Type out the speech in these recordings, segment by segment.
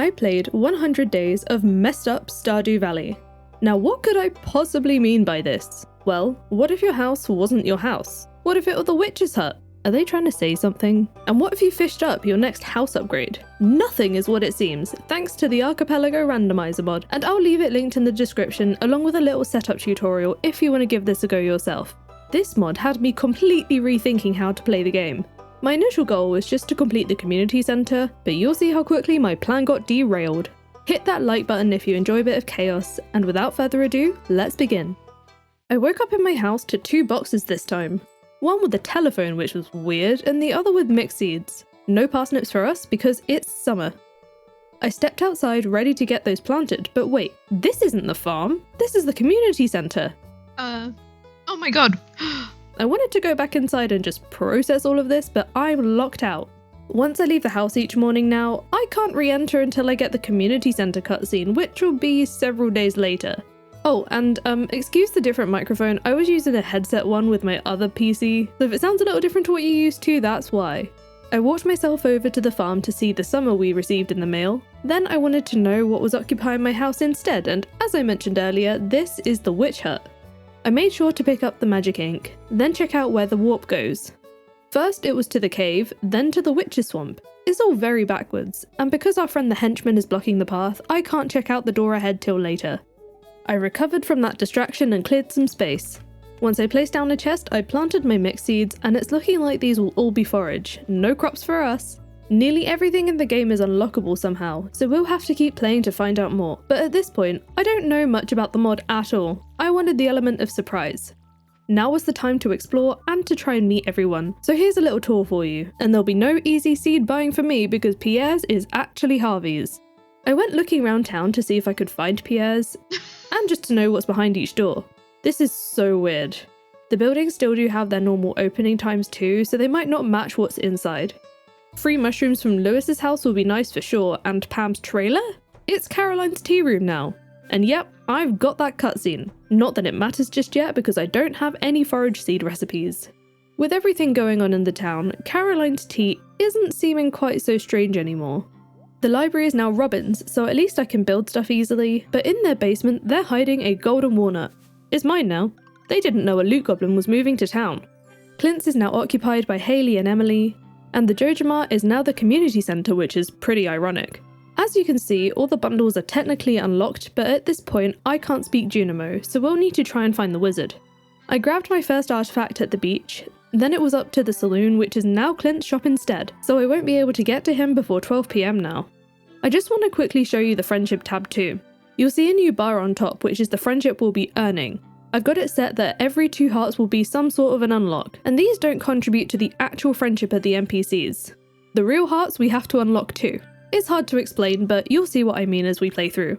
I played 100 days of messed up Stardew Valley. Now what could I possibly mean by this? Well, what if your house wasn't your house? What if it were the witch's hut? Are they trying to say something? And what if you fished up your next house upgrade? Nothing is what it seems, thanks to the Archipelago Randomizer mod, and I'll leave it linked in the description along with a little setup tutorial if you want to give this a go yourself. This mod had me completely rethinking how to play the game. My initial goal was just to complete the community center, but you'll see how quickly my plan got derailed. Hit that like button if you enjoy a bit of chaos, and without further ado, let's begin. I woke up in my house to 2 boxes this time. One with a telephone, which was weird, and the other with mixed seeds. No parsnips for us because it's summer. I stepped outside ready to get those planted, but wait, this isn't the farm, this is the community center. Oh my god. I wanted to go back inside and just process all of this, but I'm locked out. Once I leave the house each morning now, I can't re-enter until I get the community center cutscene, which will be several days later. Oh, and excuse the different microphone, I was using a headset one with my other PC, so if it sounds a little different to what you used to, that's why. I walked myself over to the farm to see the summer we received in the mail. Then I wanted to know what was occupying my house instead, and as I mentioned earlier, this is the witch hut. I made sure to pick up the magic ink, then check out where the warp goes. First it was to the cave, then to the witch's swamp. It's all very backwards, and because our friend the henchman is blocking the path, I can't check out the door ahead till later. I recovered from that distraction and cleared some space. Once I placed down a chest, I planted my mixed seeds, and it's looking like these will all be forage. No crops for us. Nearly everything in the game is unlockable somehow, so we'll have to keep playing to find out more. But at this point, I don't know much about the mod at all. I wanted the element of surprise. Now was the time to explore and to try and meet everyone. So here's a little tour for you, and there'll be no easy seed buying for me because Pierre's is actually Harvey's. I went looking around town to see if I could find Pierre's, and just to know what's behind each door. This is so weird. The buildings still do have their normal opening times too, so they might not match what's inside. Free mushrooms from Lewis's house will be nice for sure, and Pam's trailer? It's Caroline's tea room now. And yep, I've got that cutscene. Not that it matters just yet because I don't have any forage seed recipes. With everything going on in the town, Caroline's tea isn't seeming quite so strange anymore. The library is now Robin's, so at least I can build stuff easily, but in their basement they're hiding a golden walnut. It's mine now. They didn't know a loot goblin was moving to town. Clint's is now occupied by Haley and Emily, and the Jojamart is now the community center, which is pretty ironic. As you can see, all the bundles are technically unlocked, but at this point I can't speak Junimo, so we'll need to try and find the wizard. I grabbed my first artifact at the beach, then it was up to the saloon, which is now Clint's shop instead, so I won't be able to get to him before 12 PM now. I just want to quickly show you the friendship tab too. You'll see a new bar on top, which is the friendship we'll be earning. I've got it set that every 2 hearts will be some sort of an unlock, and these don't contribute to the actual friendship of the NPCs. The real hearts we have to unlock too. It's hard to explain, but you'll see what I mean as we play through.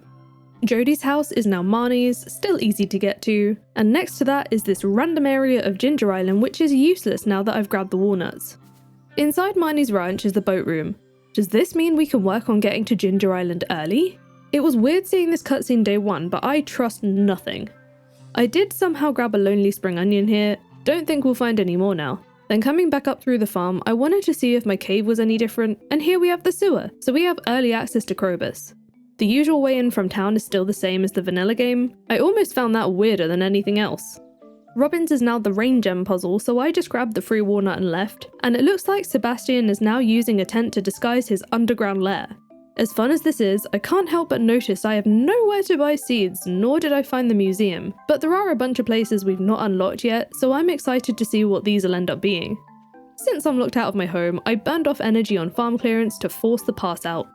Jodie's house is now Marnie's, still easy to get to, and next to that is this random area of Ginger Island which is useless now that I've grabbed the walnuts. Inside Marnie's ranch is the boat room. Does this mean we can work on getting to Ginger Island early? It was weird seeing this cutscene day 1, but I trust nothing. I did somehow grab a lonely spring onion here, don't think we'll find any more now. Then coming back up through the farm, I wanted to see if my cave was any different, and here we have the sewer, so we have early access to Krobus. The usual way in from town is still the same as the vanilla game. I almost found that weirder than anything else. Robin's is now the rain gem puzzle, so I just grabbed the free walnut and left, and it looks like Sebastian is now using a tent to disguise his underground lair. As fun as this is, I can't help but notice I have nowhere to buy seeds, nor did I find the museum, but there are a bunch of places we've not unlocked yet, so I'm excited to see what these will end up being. Since I'm locked out of my home, I burned off energy on farm clearance to force the pass out.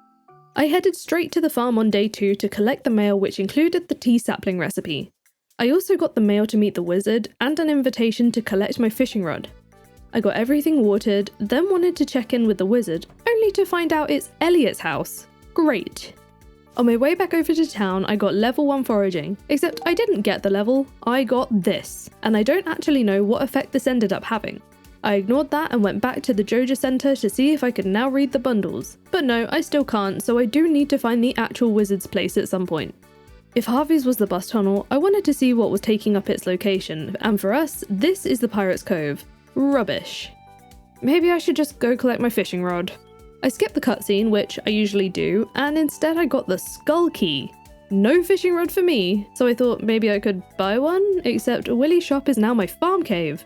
I headed straight to the farm on day 2 to collect the mail, which included the tea sapling recipe. I also got the mail to meet the wizard and an invitation to collect my fishing rod. I got everything watered, then wanted to check in with the wizard, only to find out it's Elliot's house. Great. On my way back over to town, I got level 1 foraging, except I didn't get the level, I got this, and I don't actually know what effect this ended up having. I ignored that and went back to the Joja Center to see if I could now read the bundles. But no, I still can't, so I do need to find the actual wizard's place at some point. If Harvey's was the bus tunnel, I wanted to see what was taking up its location, and for us, this is the Pirate's Cove. Rubbish. Maybe I should just go collect my fishing rod. I skipped the cutscene, which I usually do, and instead I got the skull key. No fishing rod for me, so I thought maybe I could buy one, except Willy's shop is now my farm cave.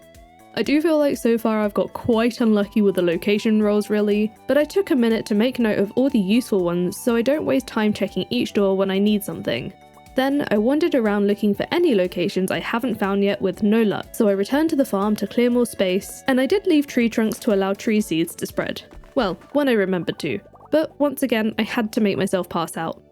I do feel like so far I've got quite unlucky with the location rolls really, but I took a minute to make note of all the useful ones so I don't waste time checking each door when I need something. Then I wandered around looking for any locations I haven't found yet with no luck, so I returned to the farm to clear more space, and I did leave tree trunks to allow tree seeds to spread. Well, when I remembered to, but once again I had to make myself pass out.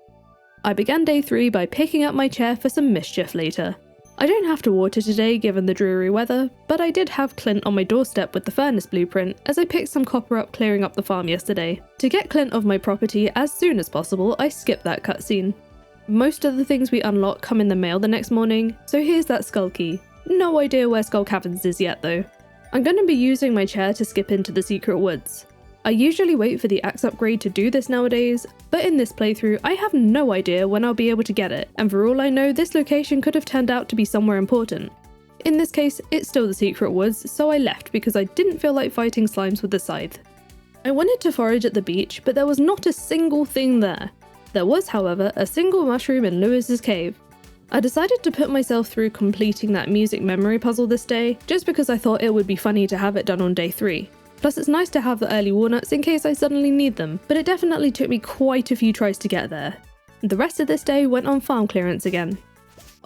I began day 3 by picking up my chair for some mischief later. I don't have to water today given the dreary weather, but I did have Clint on my doorstep with the furnace blueprint as I picked some copper up clearing up the farm yesterday. To get Clint off my property as soon as possible, I skipped that cutscene. Most of the things we unlock come in the mail the next morning, so here's that skull key. No idea where Skull Caverns is yet though. I'm going to be using my chair to skip into the secret woods. I usually wait for the axe upgrade to do this nowadays, but in this playthrough I have no idea when I'll be able to get it, and for all I know this location could have turned out to be somewhere important. In this case, it's still the secret woods, so I left because I didn't feel like fighting slimes with the scythe. I wanted to forage at the beach, but there was not a single thing there. There was, however, a single mushroom in Lewis's cave. I decided to put myself through completing that music memory puzzle this day, just because I thought it would be funny to have it done on day 3. Plus it's nice to have the early walnuts in case I suddenly need them, but it definitely took me quite a few tries to get there. The rest of this day went on farm clearance again.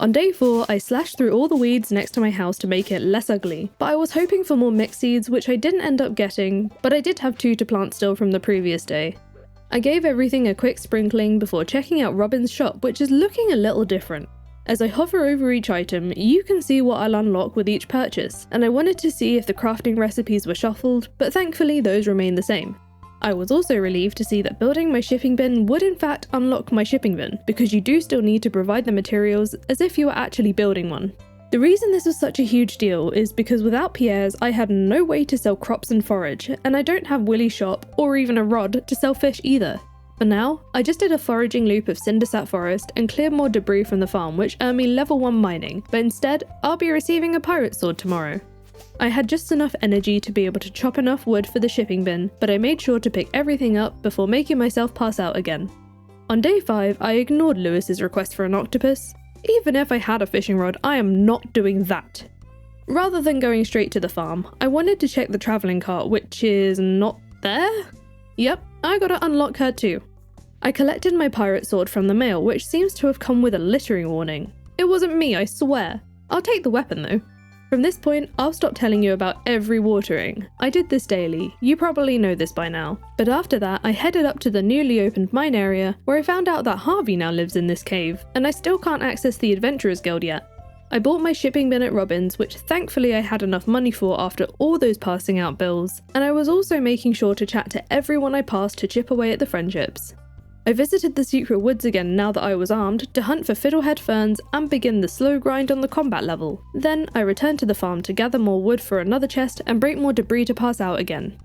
On day 4, I slashed through all the weeds next to my house to make it less ugly, but I was hoping for more mixed seeds which I didn't end up getting, but I did have 2 to plant still from the previous day. I gave everything a quick sprinkling before checking out Robin's shop, which is looking a little different. As I hover over each item, you can see what I'll unlock with each purchase, and I wanted to see if the crafting recipes were shuffled, but thankfully those remain the same. I was also relieved to see that building my shipping bin would in fact unlock my shipping bin, because you do still need to provide the materials as if you were actually building one. The reason this was such a huge deal is because without Pierre's I had no way to sell crops and forage, and I don't have Willy's shop or even a rod to sell fish either. For now, I just did a foraging loop of Cindersap Forest and cleared more debris from the farm which earned me level 1 mining, but instead I'll be receiving a pirate sword tomorrow. I had just enough energy to be able to chop enough wood for the shipping bin, but I made sure to pick everything up before making myself pass out again. On day 5, I ignored Lewis's request for an octopus. Even if I had a fishing rod, I am not doing that. Rather than going straight to the farm, I wanted to check the travelling cart, which is not there? Yep, I gotta unlock her too. I collected my pirate sword from the mail, which seems to have come with a littering warning. It wasn't me, I swear. I'll take the weapon though. From this point, I'll stop telling you about every watering. I did this daily, you probably know this by now. But after that, I headed up to the newly opened mine area, where I found out that Harvey now lives in this cave, and I still can't access the Adventurers Guild yet. I bought my shipping bin at Robin's, which thankfully I had enough money for after all those passing out bills, and I was also making sure to chat to everyone I passed to chip away at the friendships. I visited the secret woods again now that I was armed to hunt for fiddlehead ferns and begin the slow grind on the combat level. Then I returned to the farm to gather more wood for another chest and break more debris to pass out again.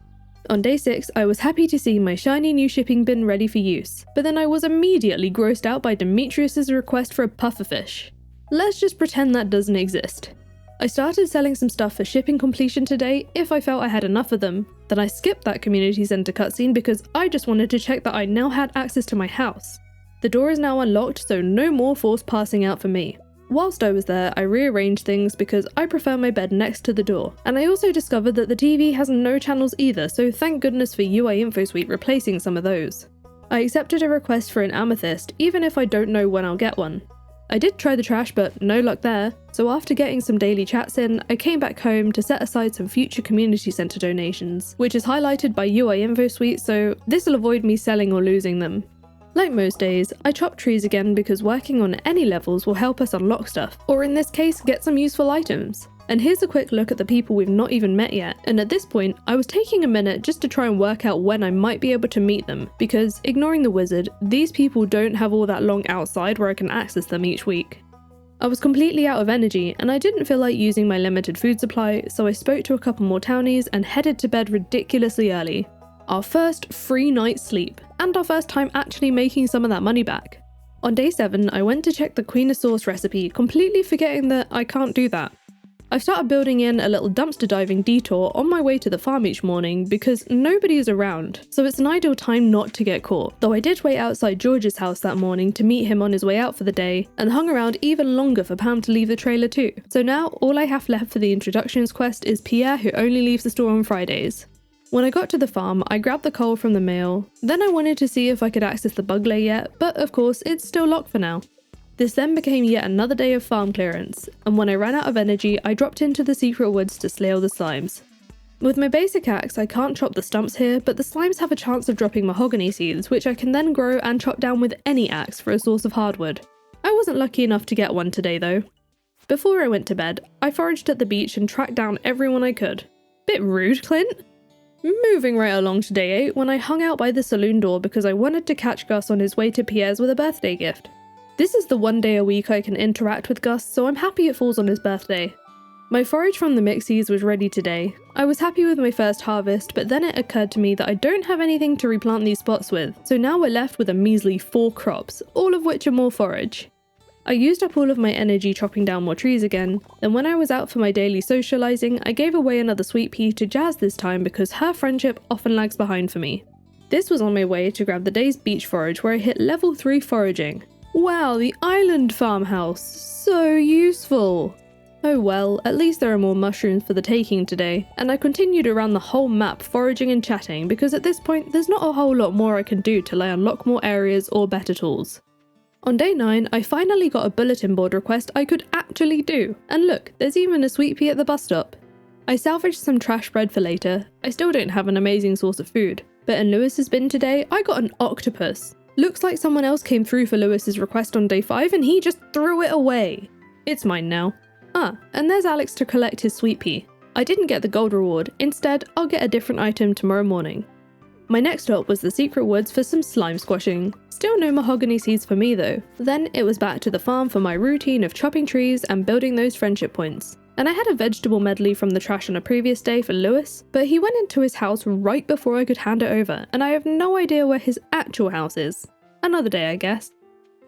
On day 6, I was happy to see my shiny new shipping bin ready for use, but then I was immediately grossed out by Demetrius's request for a pufferfish. Let's just pretend that doesn't exist. I started selling some stuff for shipping completion today if I felt I had enough of them. Then I skipped that community centre cutscene because I just wanted to check that I now had access to my house. The door is now unlocked, so no more forced passing out for me. Whilst I was there, I rearranged things because I prefer my bed next to the door, and I also discovered that the TV has no channels either, so thank goodness for UI Info Suite replacing some of those. I accepted a request for an amethyst even if I don't know when I'll get one. I did try the trash, but no luck there, so after getting some daily chats in, I came back home to set aside some future community centre donations, which is highlighted by UI Info Suite, so this will avoid me selling or losing them. Like most days, I chopped trees again because working on any levels will help us unlock stuff, or in this case, get some useful items. And here's a quick look at the people we've not even met yet, and at this point, I was taking a minute just to try and work out when I might be able to meet them, because, ignoring the wizard, these people don't have all that long outside where I can access them each week. I was completely out of energy, and I didn't feel like using my limited food supply, so I spoke to a couple more townies and headed to bed ridiculously early. Our first free night's sleep, and our first time actually making some of that money back. On day 7, I went to check the Queen of Sauce recipe, completely forgetting that I can't do that. I've started building in a little dumpster diving detour on my way to the farm each morning because nobody is around, so it's an ideal time not to get caught. Though I did wait outside George's house that morning to meet him on his way out for the day, and hung around even longer for Pam to leave the trailer too. So now all I have left for the introductions quest is Pierre, who only leaves the store on Fridays. When I got to the farm, I grabbed the coal from the mail, then I wanted to see if I could access the bug lair yet, but of course it's still locked for now. This then became yet another day of farm clearance, and when I ran out of energy, I dropped into the secret woods to slay all the slimes. With my basic axe, I can't chop the stumps here, but the slimes have a chance of dropping mahogany seeds, which I can then grow and chop down with any axe for a source of hardwood. I wasn't lucky enough to get one today though. Before I went to bed, I foraged at the beach and tracked down everyone I could. Bit rude, Clint? Moving right along to day 8 when I hung out by the saloon door because I wanted to catch Gus on his way to Pierre's with a birthday gift. This is the one day a week I can interact with Gus, so I'm happy it falls on his birthday. My forage from the mixies was ready today. I was happy with my first harvest, but then it occurred to me that I don't have anything to replant these spots with, so now we're left with a measly 4 crops, all of which are more forage. I used up all of my energy chopping down more trees again, and when I was out for my daily socialising, I gave away another sweet pea to Jazz this time because her friendship often lags behind for me. This was on my way to grab the day's beach forage where I hit level 3 foraging. Wow, the island farmhouse, so useful! Oh well, at least there are more mushrooms for the taking today, and I continued around the whole map foraging and chatting because at this point there's not a whole lot more I can do till I unlock more areas or better tools. On day 9, I finally got a bulletin board request I could actually do, and look, there's even a sweet pea at the bus stop. I salvaged some trash bread for later. I still don't have an amazing source of food, but in Lewis's bin today, I got an octopus. Looks like someone else came through for Lewis's request on day 5 and he just threw it away. It's mine now. Ah, and there's Alex to collect his sweet pea. I didn't get the gold reward, instead I'll get a different item tomorrow morning. My next stop was the secret woods for some slime squashing. Still no mahogany seeds for me though. Then it was back to the farm for my routine of chopping trees and building those friendship points. And I had a vegetable medley from the trash on a previous day for Lewis, but he went into his house right before I could hand it over, and I have no idea where his actual house is. Another day, I guess.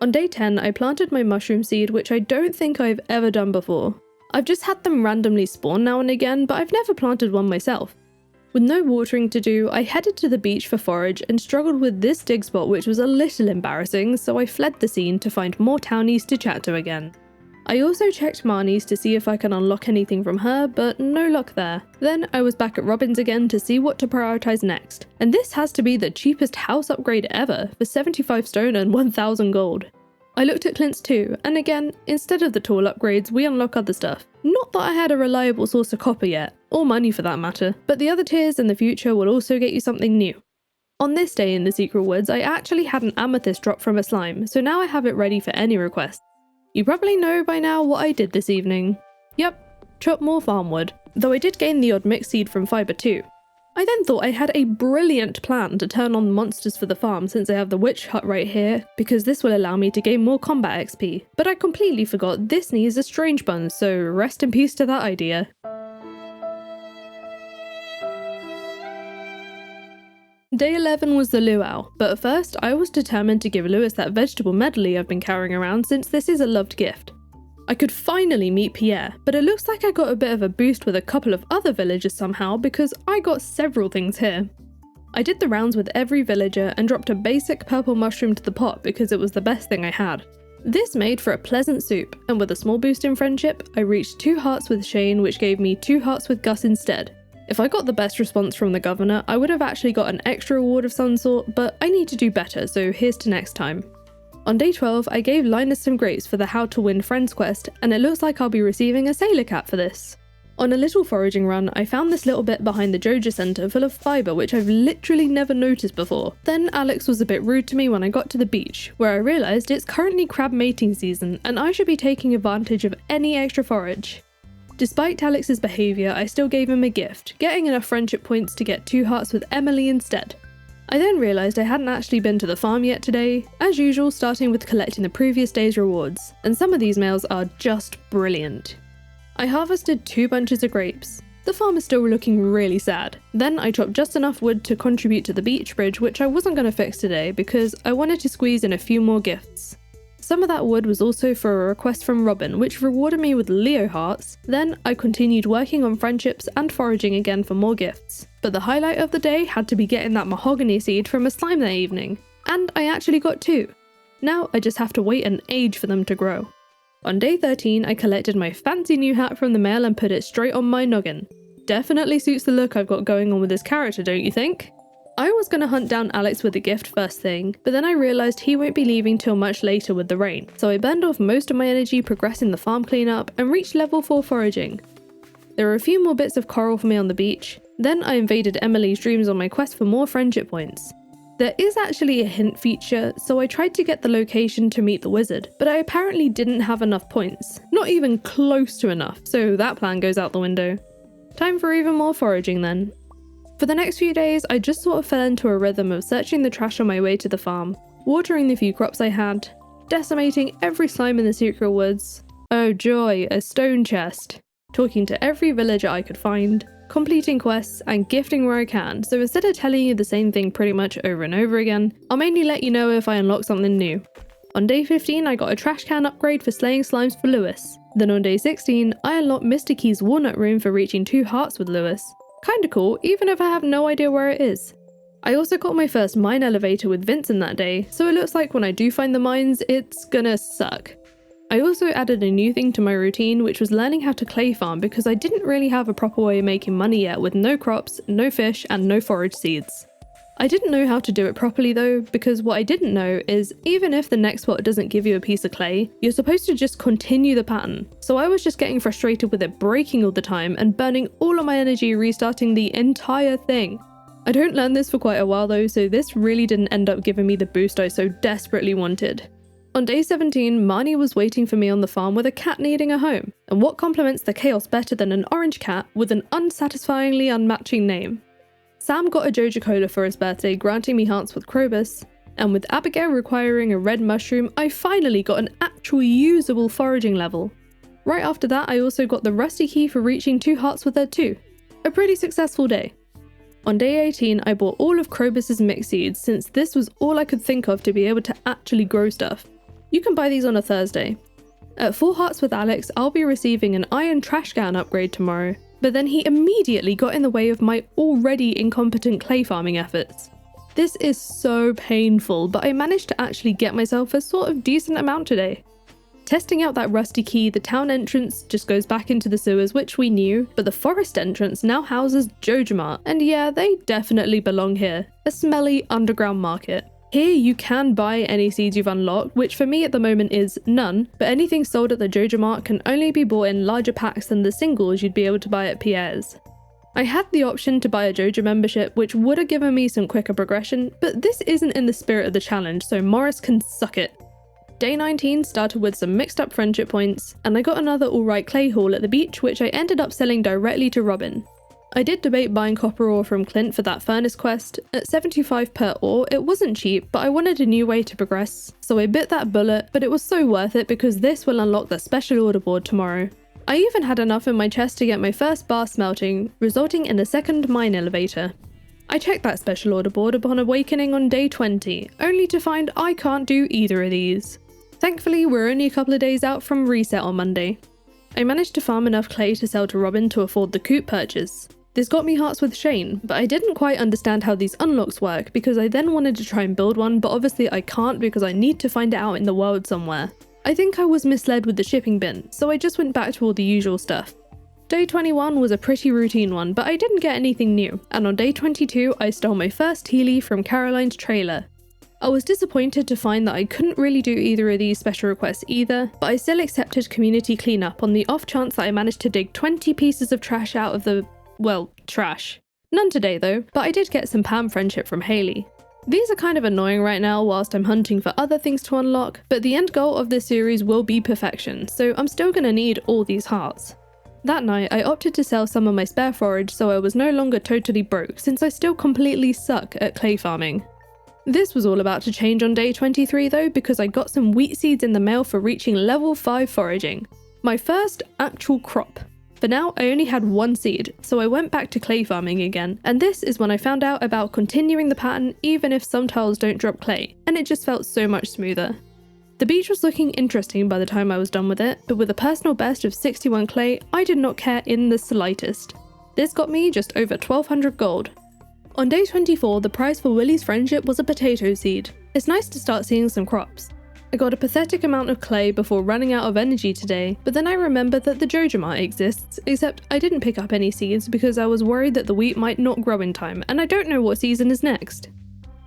On day 10, I planted my mushroom seed, which I don't think I've ever done before. I've just had them randomly spawn now and again, but I've never planted one myself. With no watering to do, I headed to the beach for forage and struggled with this dig spot, which was a little embarrassing, so I fled the scene to find more townies to chat to again. I also checked Marnie's to see if I can unlock anything from her, but no luck there. Then I was back at Robin's again to see what to prioritise next, and this has to be the cheapest house upgrade ever for 75 stone and 1000 gold. I looked at Clint's too, and again, instead of the tall upgrades, we unlock other stuff. Not that I had a reliable source of copper yet, or money for that matter, but the other tiers in the future will also get you something new. On this day in the secret woods, I actually had an amethyst drop from a slime, so now I have it ready for any requests. You probably know by now what I did this evening. Yep, chop more farmwood, though I did gain the odd mixed seed from fibre too. I then thought I had a brilliant plan to turn on monsters for the farm since I have the witch hut right here, because this will allow me to gain more combat XP, but I completely forgot this needs a strange bun, so rest in peace to that idea. Day 11 was the luau, but first I was determined to give Lewis that vegetable medley I've been carrying around since this is a loved gift. I could finally meet Pierre, but it looks like I got a bit of a boost with a couple of other villagers somehow because I got several things here. I did the rounds with every villager and dropped a basic purple mushroom to the pot because it was the best thing I had. This made for a pleasant soup, and with a small boost in friendship, I reached 2 hearts with Shane, which gave me 2 hearts with Gus instead. If I got the best response from the governor, I would have actually got an extra reward of some sort, but I need to do better, so here's to next time. On day 12, I gave Linus some grapes for the How to Win Friends quest, and it looks like I'll be receiving a sailor cap for this. On a little foraging run, I found this little bit behind the Joja Centre full of fibre which I've literally never noticed before. Then Alex was a bit rude to me when I got to the beach, where I realised it's currently crab mating season, and I should be taking advantage of any extra forage. Despite Alex's behaviour, I still gave him a gift, getting enough friendship points to get 2 hearts with Emily instead. I then realised I hadn't actually been to the farm yet today, as usual starting with collecting the previous day's rewards, and some of these males are just brilliant. I harvested 2 bunches of grapes. The farm is still looking really sad. Then I chopped just enough wood to contribute to the beach bridge, which I wasn't going to fix today because I wanted to squeeze in a few more gifts. Some of that wood was also for a request from Robin, which rewarded me with Leo hearts. Then I continued working on friendships and foraging again for more gifts. But the highlight of the day had to be getting that mahogany seed from a slime that evening. And I actually got 2. Now I just have to wait an age for them to grow. On day 13, I collected my fancy new hat from the mail and put it straight on my noggin. Definitely suits the look I've got going on with this character, don't you think? I was going to hunt down Alex with a gift first thing, but then I realised he won't be leaving till much later with the rain, so I burned off most of my energy progressing the farm cleanup and reached level 4 foraging. There were a few more bits of coral for me on the beach. Then I invaded Emily's dreams on my quest for more friendship points. There is actually a hint feature, so I tried to get the location to meet the wizard, but I apparently didn't have enough points. Not even close to enough, so that plan goes out the window. Time for even more foraging then. For the next few days, I just sort of fell into a rhythm of searching the trash on my way to the farm, watering the few crops I had, decimating every slime in the secret woods. Oh joy, a stone chest. Talking to every villager I could find, completing quests, and gifting where I can, so instead of telling you the same thing pretty much over and over again, I'll mainly let you know if I unlock something new. On day 15, I got a trash can upgrade for slaying slimes for Lewis. Then on day 16, I unlocked Mr. Key's walnut room for reaching 2 hearts with Lewis. Kinda cool, even if I have no idea where it is. I also got my first mine elevator with Vincent that day, so it looks like when I do find the mines, it's gonna suck. I also added a new thing to my routine, which was learning how to clay farm because I didn't really have a proper way of making money yet with no crops, no fish, and no forage seeds. I didn't know how to do it properly though, because what I didn't know is even if the next spot doesn't give you a piece of clay, you're supposed to just continue the pattern. So I was just getting frustrated with it breaking all the time and burning all of my energy restarting the entire thing. I don't learn this for quite a while though, so this really didn't end up giving me the boost I so desperately wanted. On day 17, Marnie was waiting for me on the farm with a cat needing a home, and what complements the chaos better than an orange cat with an unsatisfyingly unmatching name? Sam got a Joja Cola for his birthday, granting me hearts with Krobus, and with Abigail requiring a red mushroom, I finally got an actual usable foraging level. Right after that, I also got the rusty key for reaching 2 hearts with her too. A pretty successful day. On day 18, I bought all of Krobus's mixed seeds since this was all I could think of to be able to actually grow stuff. You can buy these on a Thursday. At 4 hearts with Alex, I'll be receiving an iron trash can upgrade tomorrow, but then he immediately got in the way of my already incompetent clay farming efforts. This is so painful, but I managed to actually get myself a sort of decent amount today. Testing out that rusty key, the town entrance just goes back into the sewers, which we knew, but the forest entrance now houses Jojamart, and yeah, they definitely belong here. A smelly underground market. Here you can buy any seeds you've unlocked, which for me at the moment is none, but anything sold at the Jojamart can only be bought in larger packs than the singles you'd be able to buy at Pierre's. I had the option to buy a Joja membership, which would have given me some quicker progression, but this isn't in the spirit of the challenge, so Morris can suck it. Day 19 started with some mixed up friendship points, and I got another alright clay haul at the beach, which I ended up selling directly to Robin. I did debate buying copper ore from Clint for that furnace quest. At 75 per ore, it wasn't cheap, but I wanted a new way to progress, so I bit that bullet, but it was so worth it because this will unlock the special order board tomorrow. I even had enough in my chest to get my first bar smelting, resulting in a second mine elevator. I checked that special order board upon awakening on day 20, only to find I can't do either of these. Thankfully, we're only a couple of days out from reset on Monday. I managed to farm enough clay to sell to Robin to afford the coop purchase. This got me hearts with Shane, but I didn't quite understand how these unlocks work because I then wanted to try and build one, but obviously I can't because I need to find it out in the world somewhere. I think I was misled with the shipping bin, so I just went back to all the usual stuff. Day 21 was a pretty routine one, but I didn't get anything new, and on day 22 I stole my first tea leaf from Caroline's trailer. I was disappointed to find that I couldn't really do either of these special requests either, but I still accepted community cleanup on the off chance that I managed to dig 20 pieces of trash out of the well, trash. None today though, but I did get some Pam friendship from Haley. These are kind of annoying right now whilst I'm hunting for other things to unlock, but the end goal of this series will be perfection, so I'm still gonna need all these hearts. That night, I opted to sell some of my spare forage so I was no longer totally broke since I still completely suck at clay farming. This was all about to change on day 23 though because I got some wheat seeds in the mail for reaching level 5 foraging. My first actual crop. For now, I only had 1 seed, so I went back to clay farming again, and this is when I found out about continuing the pattern even if some tiles don't drop clay, and it just felt so much smoother. The beach was looking interesting by the time I was done with it, but with a personal best of 61 clay, I did not care in the slightest. This got me just over 1200 gold. On day 24, the prize for Willie's friendship was a potato seed. It's nice to start seeing some crops. I got a pathetic amount of clay before running out of energy today, but then I remembered that the Jojama exists, except I didn't pick up any seeds because I was worried that the wheat might not grow in time, and I don't know what season is next.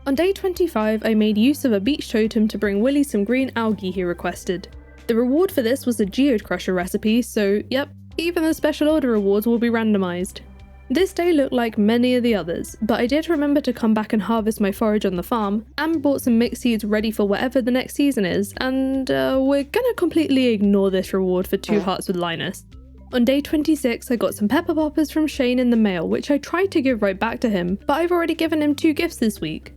On day 25, I made use of a beach totem to bring Willie some green algae he requested. The reward for this was a geode crusher recipe, so yep, even the special order rewards will be randomized. This day looked like many of the others, but I did remember to come back and harvest my forage on the farm, and bought some mixed seeds ready for whatever the next season is, and we're gonna completely ignore this reward for 2 hearts with Linus. On day 26, I got some pepper poppers from Shane in the mail, which I tried to give right back to him, but I've already given him 2 gifts this week.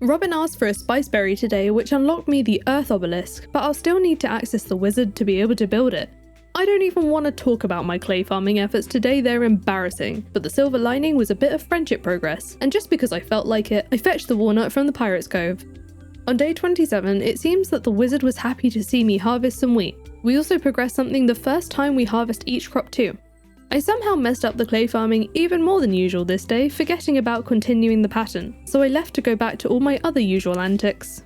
Robin asked for a spice berry today, which unlocked me the earth obelisk, but I'll still need to access the wizard to be able to build it. I don't even want to talk about my clay farming efforts today, they're embarrassing, but the silver lining was a bit of friendship progress, and just because I felt like it, I fetched the walnut from the Pirate's Cove. On day 27, it seems that the wizard was happy to see me harvest some wheat. We also progressed something the first time we harvest each crop too. I somehow messed up the clay farming even more than usual this day, forgetting about continuing the pattern, so I left to go back to all my other usual antics.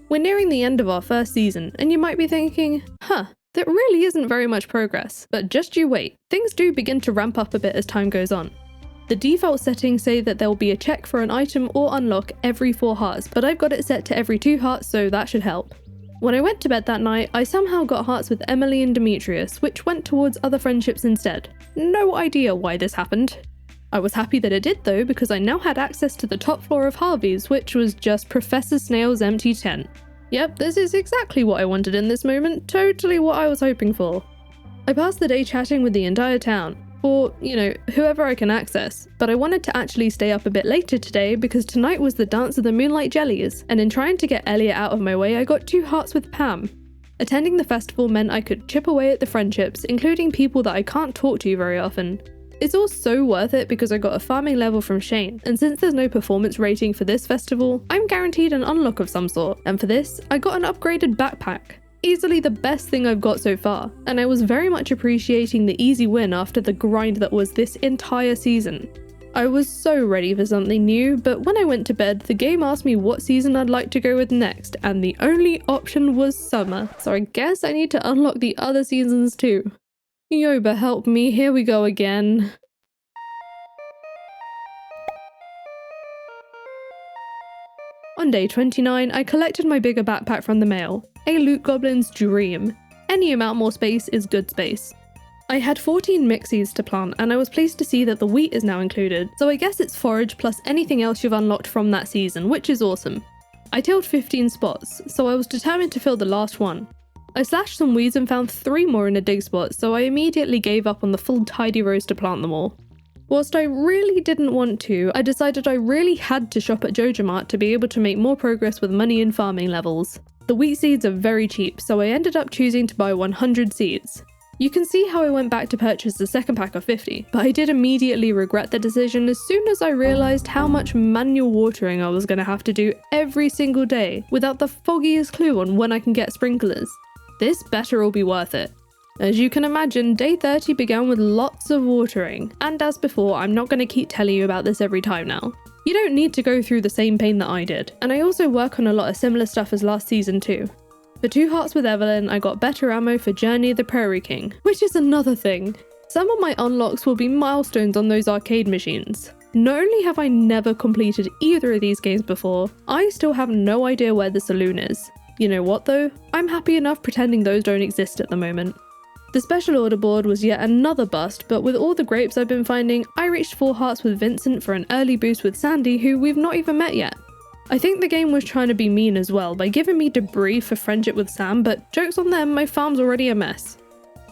We're nearing the end of our first season, and you might be thinking, that really isn't very much progress, but just you wait, things do begin to ramp up a bit as time goes on. The default settings say that there will be a check for an item or unlock every 4 hearts, but I've got it set to every 2 hearts, so that should help. When I went to bed that night, I somehow got hearts with Emily and Demetrius, which went towards other friendships instead. No idea why this happened. I was happy that it did though, because I now had access to the top floor of Harvey's, which was just Professor Snail's empty tent. Yep, this is exactly what I wanted in this moment, totally what I was hoping for. I passed the day chatting with the entire town, or, whoever I can access, but I wanted to actually stay up a bit later today because tonight was the Dance of the Moonlight Jellies, and in trying to get Elliot out of my way, I got 2 hearts with Pam. Attending the festival meant I could chip away at the friendships, including people that I can't talk to very often. It's all so worth it because I got a farming level from Shane, and since there's no performance rating for this festival, I'm guaranteed an unlock of some sort, and for this, I got an upgraded backpack. Easily the best thing I've got so far, and I was very much appreciating the easy win after the grind that was this entire season. I was so ready for something new, but when I went to bed, the game asked me what season I'd like to go with next, and the only option was summer, so I guess I need to unlock the other seasons too. Yoba help me, here we go again. On day 29, I collected my bigger backpack from the mail. A loot goblin's dream. Any amount more space is good space. I had 14 mixies to plant, and I was pleased to see that the wheat is now included, so I guess it's forage plus anything else you've unlocked from that season, which is awesome. I tilled 15 spots, so I was determined to fill the last one. I slashed some weeds and found 3 more in a dig spot, so I immediately gave up on the full tidy rows to plant them all. Whilst I really didn't want to, I decided I really had to shop at Jojamart to be able to make more progress with money and farming levels. The wheat seeds are very cheap, so I ended up choosing to buy 100 seeds. You can see how I went back to purchase the second pack of 50, but I did immediately regret the decision as soon as I realised how much manual watering I was going to have to do every single day without the foggiest clue on when I can get sprinklers. This better all be worth it. As you can imagine, day 30 began with lots of watering, and as before, I'm not going to keep telling you about this every time now. You don't need to go through the same pain that I did, and I also work on a lot of similar stuff as last season too. For 2 hearts with Evelyn, I got better ammo for Journey of the Prairie King, which is another thing. Some of my unlocks will be milestones on those arcade machines. Not only have I never completed either of these games before, I still have no idea where the saloon is. You know what though? I'm happy enough pretending those don't exist at the moment. The special order board was yet another bust, but with all the grapes I've been finding, I reached 4 hearts with Vincent for an early boost with Sandy, who we've not even met yet. I think the game was trying to be mean as well by giving me debris for friendship with Sam, but joke's on them, my farm's already a mess.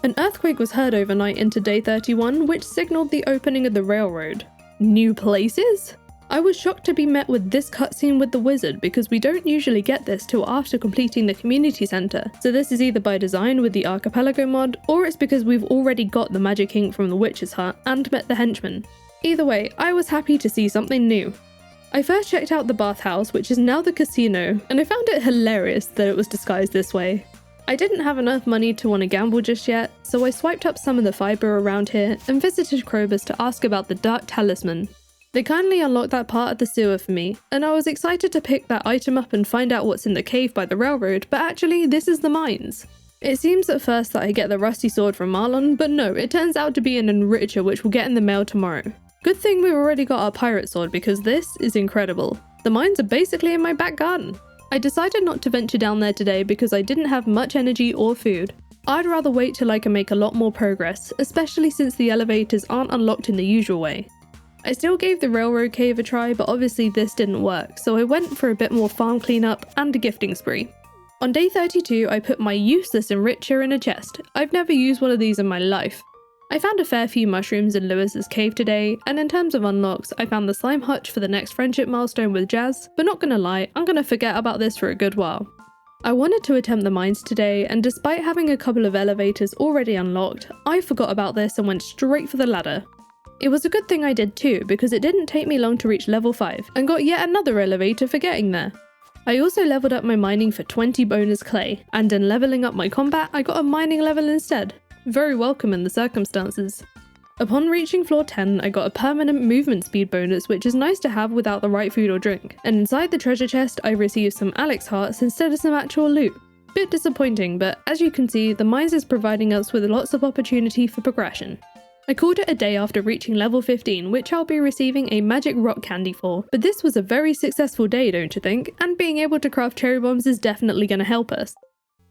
An earthquake was heard overnight into day 31, which signalled the opening of the railroad. New places? I was shocked to be met with this cutscene with the wizard because we don't usually get this till after completing the community centre, so this is either by design with the Archipelago mod, or it's because we've already got the magic ink from the witch's hut and met the henchman. Either way, I was happy to see something new. I first checked out the bathhouse, which is now the casino, and I found it hilarious that it was disguised this way. I didn't have enough money to want to gamble just yet, so I swiped up some of the fibre around here and visited Krobus to ask about the Dark Talisman. They kindly unlocked that part of the sewer for me, and I was excited to pick that item up and find out what's in the cave by the railroad, but actually this is the mines. It seems at first that I get the rusty sword from Marlon, but no, it turns out to be an enricher which we'll get in the mail tomorrow. Good thing we've already got our pirate sword because this is incredible. The mines are basically in my back garden. I decided not to venture down there today because I didn't have much energy or food. I'd rather wait till I can make a lot more progress, especially since the elevators aren't unlocked in the usual way. I still gave the railroad cave a try, but obviously this didn't work, so I went for a bit more farm cleanup and a gifting spree. On day 32, I put my useless enricher in a chest. I've never used one of these in my life. I found a fair few mushrooms in Lewis's cave today, and in terms of unlocks, I found the slime hutch for the next friendship milestone with Jazz, but not gonna lie, I'm gonna forget about this for a good while. I wanted to attempt the mines today, and despite having a couple of elevators already unlocked, I forgot about this and went straight for the ladder. It was a good thing I did too, because it didn't take me long to reach level 5, and got yet another elevator for getting there. I also leveled up my mining for 20 bonus clay, and in leveling up my combat, I got a mining level instead. Very welcome in the circumstances. Upon reaching floor 10, I got a permanent movement speed bonus, which is nice to have without the right food or drink, and inside the treasure chest I received some Alex hearts instead of some actual loot. Bit disappointing, but as you can see, the mines is providing us with lots of opportunity for progression. I called it a day after reaching level 15, which I'll be receiving a magic rock candy for, but this was a very successful day, don't you think? And being able to craft cherry bombs is definitely going to help us.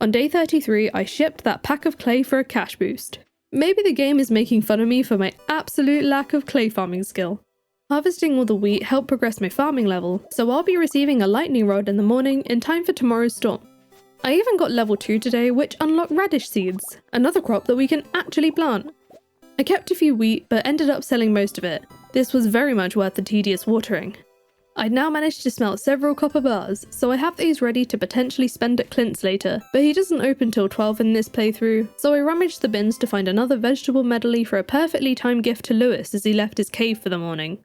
On day 33, I shipped that pack of clay for a cash boost. Maybe the game is making fun of me for my absolute lack of clay farming skill. Harvesting all the wheat helped progress my farming level, so I'll be receiving a lightning rod in the morning in time for tomorrow's storm. I even got level 2 today, which unlocked radish seeds, another crop that we can actually plant. I kept a few wheat, but ended up selling most of it. This was very much worth the tedious watering. I'd now managed to smelt several copper bars, so I have these ready to potentially spend at Clint's later, but he doesn't open till 12 in this playthrough, so I rummaged the bins to find another vegetable medley for a perfectly timed gift to Lewis as he left his cave for the morning.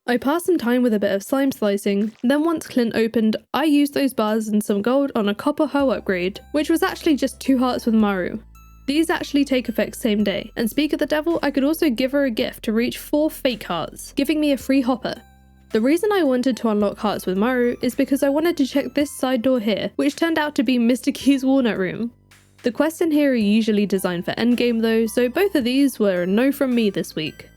I passed some time with a bit of slime slicing, then once Clint opened, I used those bars and some gold on a copper hoe upgrade, which was actually just 2 hearts with Maru. These actually take effect same day, and speak of the devil, I could also give her a gift to reach 4 fake hearts, giving me a free hopper. The reason I wanted to unlock hearts with Maru is because I wanted to check this side door here, which turned out to be Mr. Key's walnut room. The quests in here are usually designed for endgame though, so both of these were a no from me this week.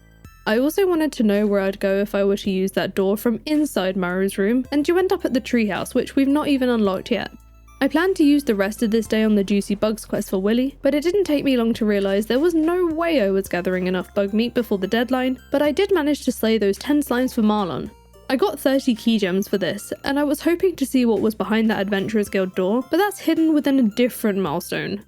I also wanted to know where I'd go if I were to use that door from inside Maru's room, and you end up at the treehouse, which we've not even unlocked yet. I planned to use the rest of this day on the Juicy Bugs quest for Willy, but it didn't take me long to realise there was no way I was gathering enough bug meat before the deadline, but I did manage to slay those 10 slimes for Marlon. I got 30 key gems for this, and I was hoping to see what was behind that Adventurers Guild door, but that's hidden within a different milestone.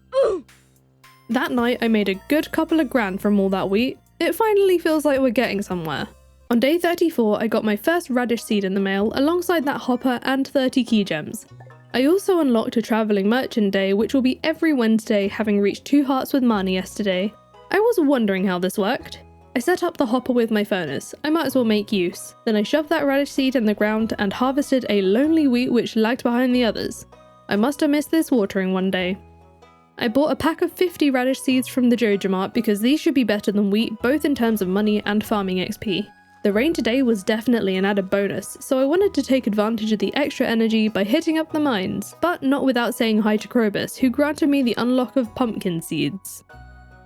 That night I made a good couple of grand from all that wheat. It finally feels like we're getting somewhere. On day 34 I got my first radish seed in the mail alongside that hopper and 30 key gems. I also unlocked a travelling merchant day, which will be every Wednesday, having reached 2 hearts with Marnie yesterday. I was wondering how this worked. I set up the hopper with my furnace, I might as well make use. Then I shoved that radish seed in the ground and harvested a lonely wheat which lagged behind the others. I must have missed this watering one day. I bought a pack of 50 radish seeds from the Joja Mart because these should be better than wheat both in terms of money and farming XP. The rain today was definitely an added bonus, so I wanted to take advantage of the extra energy by hitting up the mines, but not without saying hi to Krobus, who granted me the unlock of pumpkin seeds.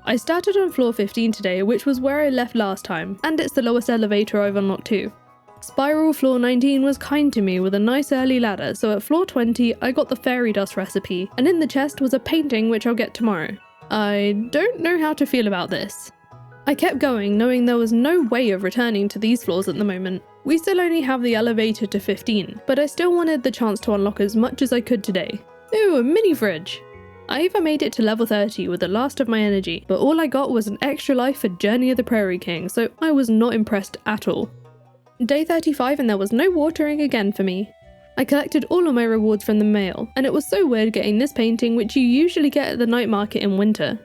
I started on floor 15 today, which was where I left last time, and it's the lowest elevator I've unlocked too. Spiral floor 19 was kind to me with a nice early ladder, so at floor 20 I got the fairy dust recipe, and in the chest was a painting which I'll get tomorrow. I don't know how to feel about this. I kept going, knowing there was no way of returning to these floors at the moment. We still only have the elevator to 15, but I still wanted the chance to unlock as much as I could today. Ooh, a mini fridge! I even made it to level 30 with the last of my energy, but all I got was an extra life for Journey of the Prairie King, so I was not impressed at all. Day 35 and there was no watering again for me. I collected all of my rewards from the mail, and it was so weird getting this painting which you usually get at the night market in winter.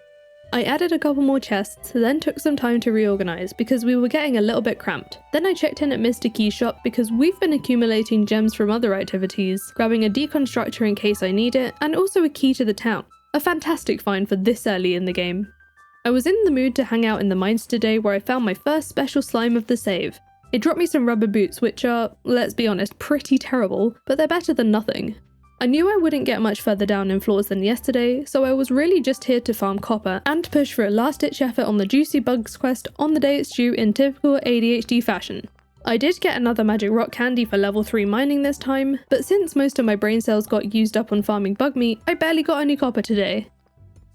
I added a couple more chests, then took some time to reorganize because we were getting a little bit cramped. Then I checked in at Mr. Key's shop because we've been accumulating gems from other activities, grabbing a deconstructor in case I need it, and also a key to the town. A fantastic find for this early in the game. I was in the mood to hang out in the mines today where I found my first special slime of the save. It dropped me some rubber boots which are, let's be honest, pretty terrible, but they're better than nothing. I knew I wouldn't get much further down in floors than yesterday, so I was really just here to farm copper and push for a last-ditch effort on the Juicy Bugs quest on the day it's due in typical ADHD fashion. I did get another magic rock candy for level 3 mining this time, but since most of my brain cells got used up on farming bug meat, I barely got any copper today.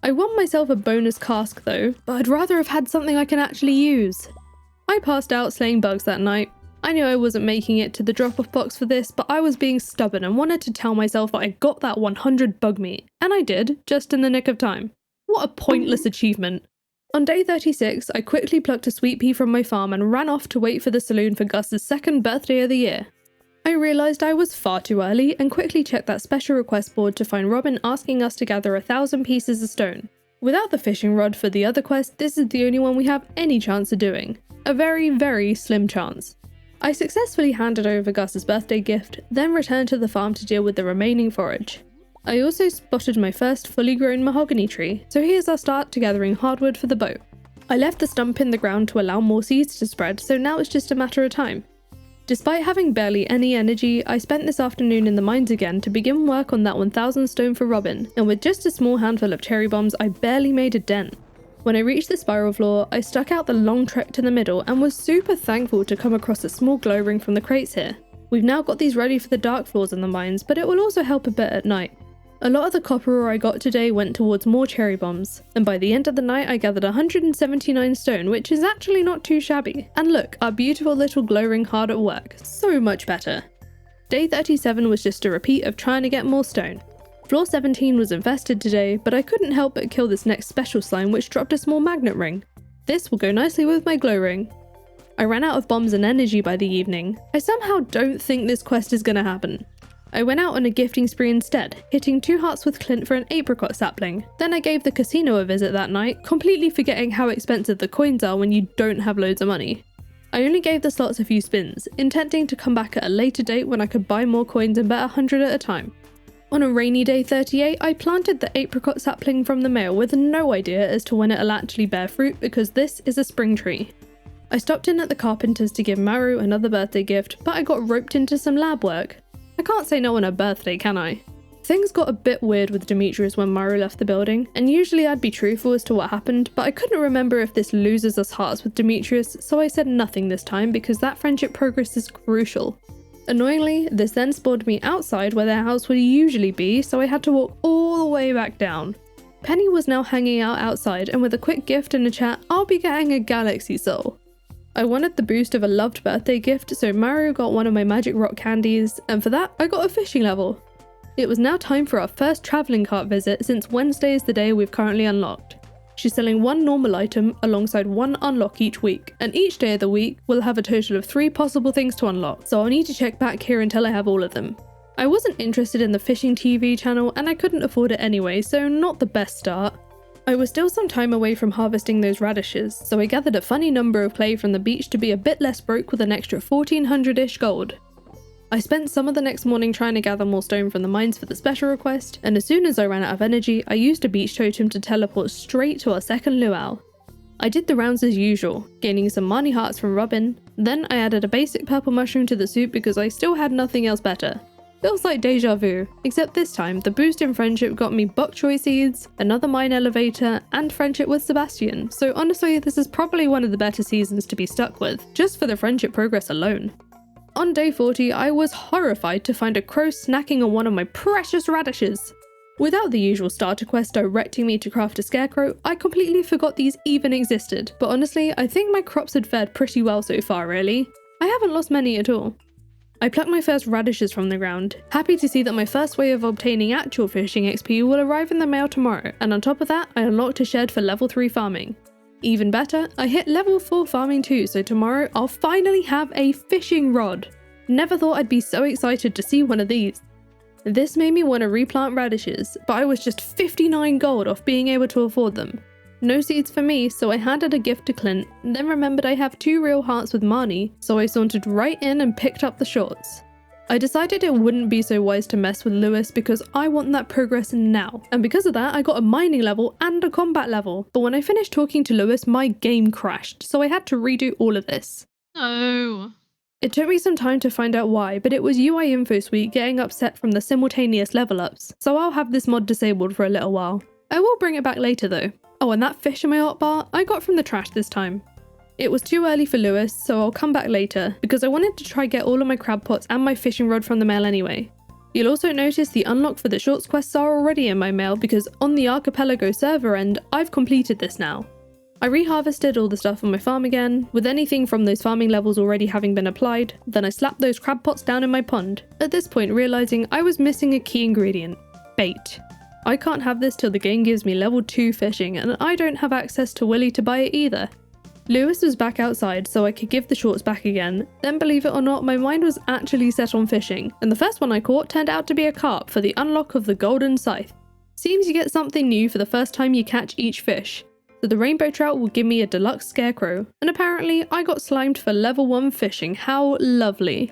I won myself a bonus cask though, but I'd rather have had something I can actually use. I passed out slaying bugs that night. I knew I wasn't making it to the drop-off box for this, but I was being stubborn and wanted to tell myself that I got that 100 bug meat, and I did, just in the nick of time. What a pointless achievement. On day 36, I quickly plucked a sweet pea from my farm and ran off to wait for the saloon for Gus's second birthday of the year. I realised I was far too early and quickly checked that special request board to find Robin asking us to gather 1,000 pieces of stone. Without the fishing rod for the other quest, this is the only one we have any chance of doing. A very, very slim chance. I successfully handed over Gus's birthday gift, then returned to the farm to deal with the remaining forage. I also spotted my first fully grown mahogany tree, so here's our start to gathering hardwood for the boat. I left the stump in the ground to allow more seeds to spread, so now it's just a matter of time. Despite having barely any energy, I spent this afternoon in the mines again to begin work on that 1,000 stone for Robin, and with just a small handful of cherry bombs, I barely made a dent. When I reached the spiral floor, I stuck out the long trek to the middle and was super thankful to come across a small glow ring from the crates here. We've now got these ready for the dark floors in the mines, but it will also help a bit at night. A lot of the copper ore I got today went towards more cherry bombs, and by the end of the night I gathered 179 stone, which is actually not too shabby. And look, our beautiful little glow ring hard at work, so much better. Day 37 was just a repeat of trying to get more stone. Floor 17 was infested today, but I couldn't help but kill this next special slime which dropped a small magnet ring. This will go nicely with my glow ring. I ran out of bombs and energy by the evening. I somehow don't think this quest is gonna happen. I went out on a gifting spree instead, hitting 2 hearts with Clint for an apricot sapling. Then I gave the casino a visit that night, completely forgetting how expensive the coins are when you don't have loads of money. I only gave the slots a few spins, intending to come back at a later date when I could buy more coins and bet 100 at a time. On a rainy day 38, I planted the apricot sapling from the mail with no idea as to when it'll actually bear fruit because this is a spring tree. I stopped in at the carpenter's to give Maru another birthday gift, but I got roped into some lab work. I can't say no on her birthday, can I? Things got a bit weird with Demetrius when Maru left the building, and usually I'd be truthful as to what happened, but I couldn't remember if this loses us hearts with Demetrius, so I said nothing this time because that friendship progress is crucial. Annoyingly, this then spawned me outside where their house would usually be, so I had to walk all the way back down. Penny was now hanging out outside, and with a quick gift and a chat, I'll be getting a galaxy soul. I wanted the boost of a loved birthday gift, so Maru got one of my magic rock candies, and for that, I got a fishing level. It was now time for our first travelling cart visit since Wednesday is the day we've currently unlocked. She's selling 1 normal item alongside 1 unlock each week, and each day of the week will have a total of 3 possible things to unlock, so I'll need to check back here until I have all of them. I wasn't interested in the fishing TV channel and I couldn't afford it anyway, so not the best start. I was still some time away from harvesting those radishes, so I gathered a funny number of clay from the beach to be a bit less broke with an extra 1400-ish gold. I spent some of the next morning trying to gather more stone from the mines for the special request, and as soon as I ran out of energy, I used a beach totem to teleport straight to our second luau. I did the rounds as usual, gaining some money hearts from Robin, then I added a basic purple mushroom to the soup because I still had nothing else better. Feels like deja vu, except this time the boost in friendship got me bok choy seeds, another mine elevator, and friendship with Sebastian, so honestly this is probably one of the better seasons to be stuck with, just for the friendship progress alone. On day 40, I was horrified to find a crow snacking on one of my precious radishes. Without the usual starter quest directing me to craft a scarecrow, I completely forgot these even existed, but honestly, I think my crops had fared pretty well so far really. I haven't lost many at all. I plucked my first radishes from the ground, happy to see that my first way of obtaining actual fishing XP will arrive in the mail tomorrow, and on top of that, I unlocked a shed for level 3 farming. Even better, I hit level 4 farming too, so tomorrow I'll finally have a fishing rod. Never thought I'd be so excited to see one of these. This made me want to replant radishes, but I was just 59 gold off being able to afford them. No seeds for me, so I handed a gift to Clint, then remembered I have 2 real hearts with Marnie, so I sauntered right in and picked up the shorts. I decided it wouldn't be so wise to mess with Lewis because I want that progress now, and because of that I got a mining level and a combat level, but when I finished talking to Lewis my game crashed, so I had to redo all of this. No. It took me some time to find out why, but it was UI Info Suite getting upset from the simultaneous level ups, so I'll have this mod disabled for a little while. I will bring it back later though. Oh, and that fish in my hotbar I got from the trash this time. It was too early for Lewis, so I'll come back later, because I wanted to try get all of my crab pots and my fishing rod from the mail anyway. You'll also notice the unlock for the shorts quests are already in my mail because on the Archipelago server end, I've completed this now. I reharvested all the stuff on my farm again, with anything from those farming levels already having been applied, then I slapped those crab pots down in my pond, at this point realising I was missing a key ingredient: bait. I can't have this till the game gives me level 2 fishing, and I don't have access to Willy to buy it either. Lewis was back outside so I could give the shorts back again, then believe it or not my mind was actually set on fishing, and the first one I caught turned out to be a carp for the unlock of the golden scythe. Seems you get something new for the first time you catch each fish. So the rainbow trout will give me a deluxe scarecrow, and apparently I got slimed for level 1 fishing, how lovely.